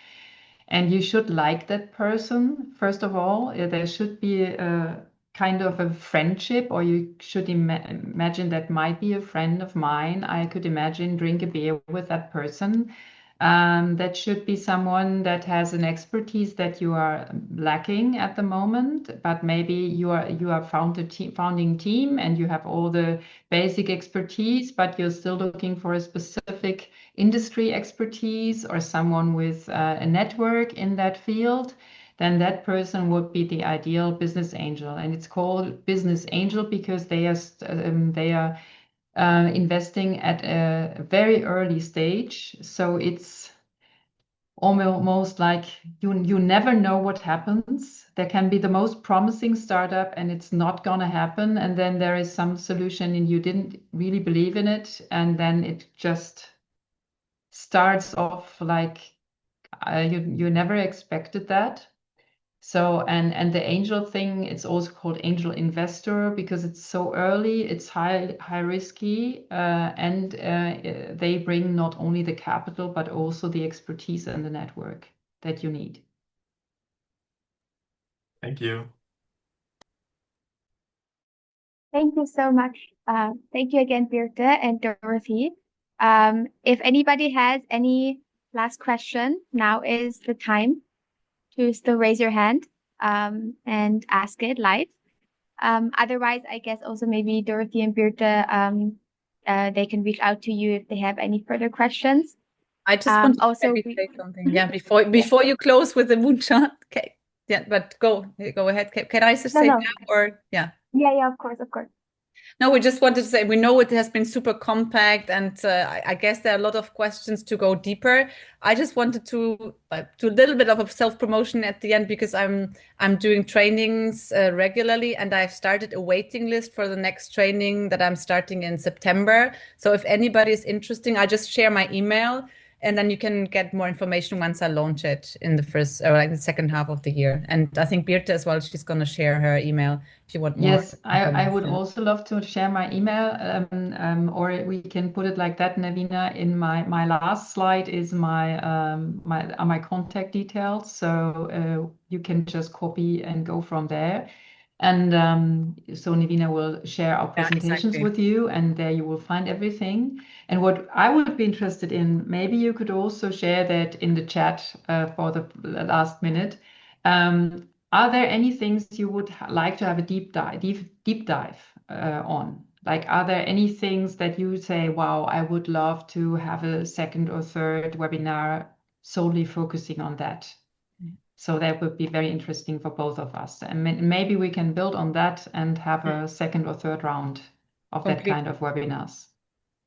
And you should like that person, first of all. There should be a kind of a friendship, or you should imagine that might be a friend of mine. I could imagine drink a beer with that person. That should be someone that has an expertise that you are lacking at the moment, but maybe you are founding team and you have all the basic expertise, but you're still looking for a specific industry expertise or someone with a network in that field. Then that person would be the ideal business angel. And it's called business angel because they are investing at a very early stage. So it's almost like you never know what happens. There can be the most promising startup and it's not going to happen. And then there is some solution and you didn't really believe in it. And then it just starts off like you never expected that. So, and the angel thing, it's also called angel investor because it's so early, it's high risky, and they bring not only the capital, but also the expertise and the network that you need. Thank you. Thank you so much. Thank you again, Birte and Dorothee. If anybody has any last question, now is the time to still raise your hand and ask it live. Otherwise, I guess also maybe Dorothee and Birte, they can reach out to you if they have any further questions. I just want to also maybe say something. Yeah, before you close with the moonshot. Okay. Yeah, but go ahead. Can I just say No. now or yeah? Yeah, of course. No, we just wanted to say we know it has been super compact, and I guess there are a lot of questions to go deeper. I just wanted to do a little bit of a self-promotion at the end because I'm doing trainings regularly, and I've started a waiting list for the next training that I'm starting in September. So if anybody is interested, I just share my email, and then you can get more information once I launch it in the first or like the second half of the year. And I think Birte as well, she's going to share her email if you want more. Yes, I would also love to share my email, or we can put it like that, Navina. In my last slide is my contact details, so you can just copy and go from there. And so Navina will share our presentations with you, and there you will find everything. And what I would be interested in, maybe you could also share that in the chat for the last minute. Are there any things you would like to have a deep dive on? Like, are there any things that you say, wow, I would love to have a second or third webinar solely focusing on that? So that would be very interesting for both of us. And maybe we can build on that and have a second or third round of that kind of webinars.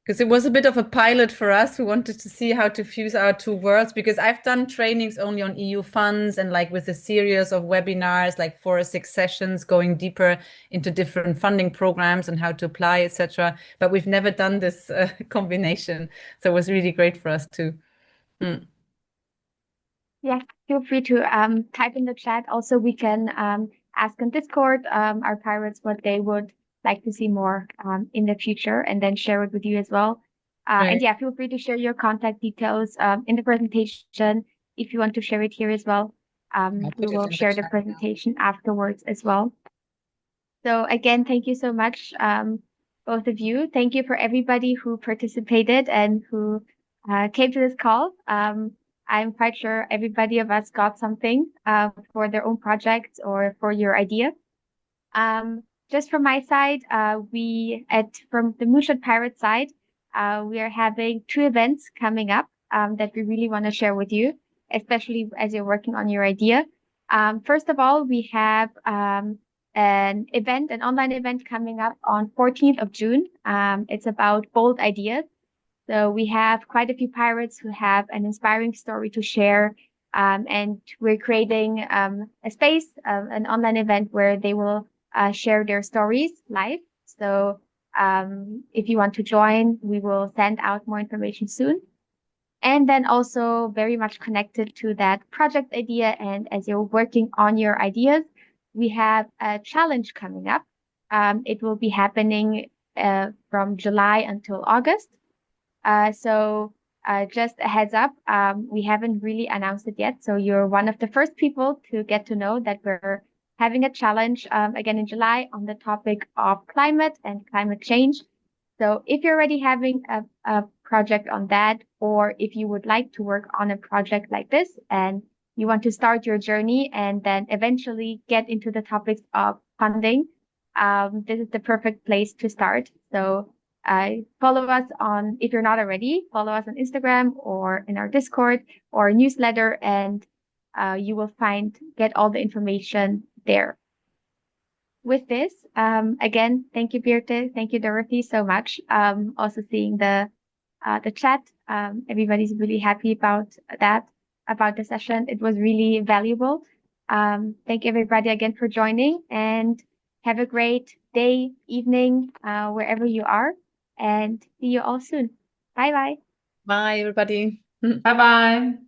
Because it was a bit of a pilot for us. We wanted to see how to fuse our two worlds, because I've done trainings only on EU funds and like with a series of webinars, like 4 or 6 sessions going deeper into different funding programs and how to apply, etc. But we've never done this combination. So it was really great for us too. Yeah, feel free to type in the chat. Also, we can ask on Discord our pirates what they would like to see more in the future, and then share it with you as well. And yeah, feel free to share your contact details in the presentation if you want to share it here as well. We will share the presentation afterwards as well. So again, thank you so much, both of you. Thank you for everybody who participated and who came to this call. I'm quite sure everybody of us got something for their own projects or for your idea. Just from my side, from the Moonshot Pirates side, we are having 2 events coming up that we really want to share with you, especially as you're working on your idea. First of all, we have an online event coming up on 14th of June. It's about bold ideas. So we have quite a few pirates who have an inspiring story to share, and we're creating a space, an online event where they will share their stories live. So if you want to join, we will send out more information soon. And then also very much connected to that project idea, and as you're working on your ideas, we have a challenge coming up. It will be happening from July until August. So just a heads up, we haven't really announced it yet. So you're one of the first people to get to know that we're having a challenge again in July on the topic of climate and climate change. So if you're already having a project on that, or if you would like to work on a project like this and you want to start your journey and then eventually get into the topics of funding, this is the perfect place to start. So follow us if you're not already, follow us on Instagram or in our Discord or newsletter, and you will get all the information there. With this, again, thank you, Birte. Thank you, Dorothee, so much. Also seeing the chat, everybody's really happy about the session. It was really valuable. Thank you, everybody, again for joining, and have a great day, evening, wherever you are, and see you all soon. Bye-bye. Bye, everybody. Bye-bye.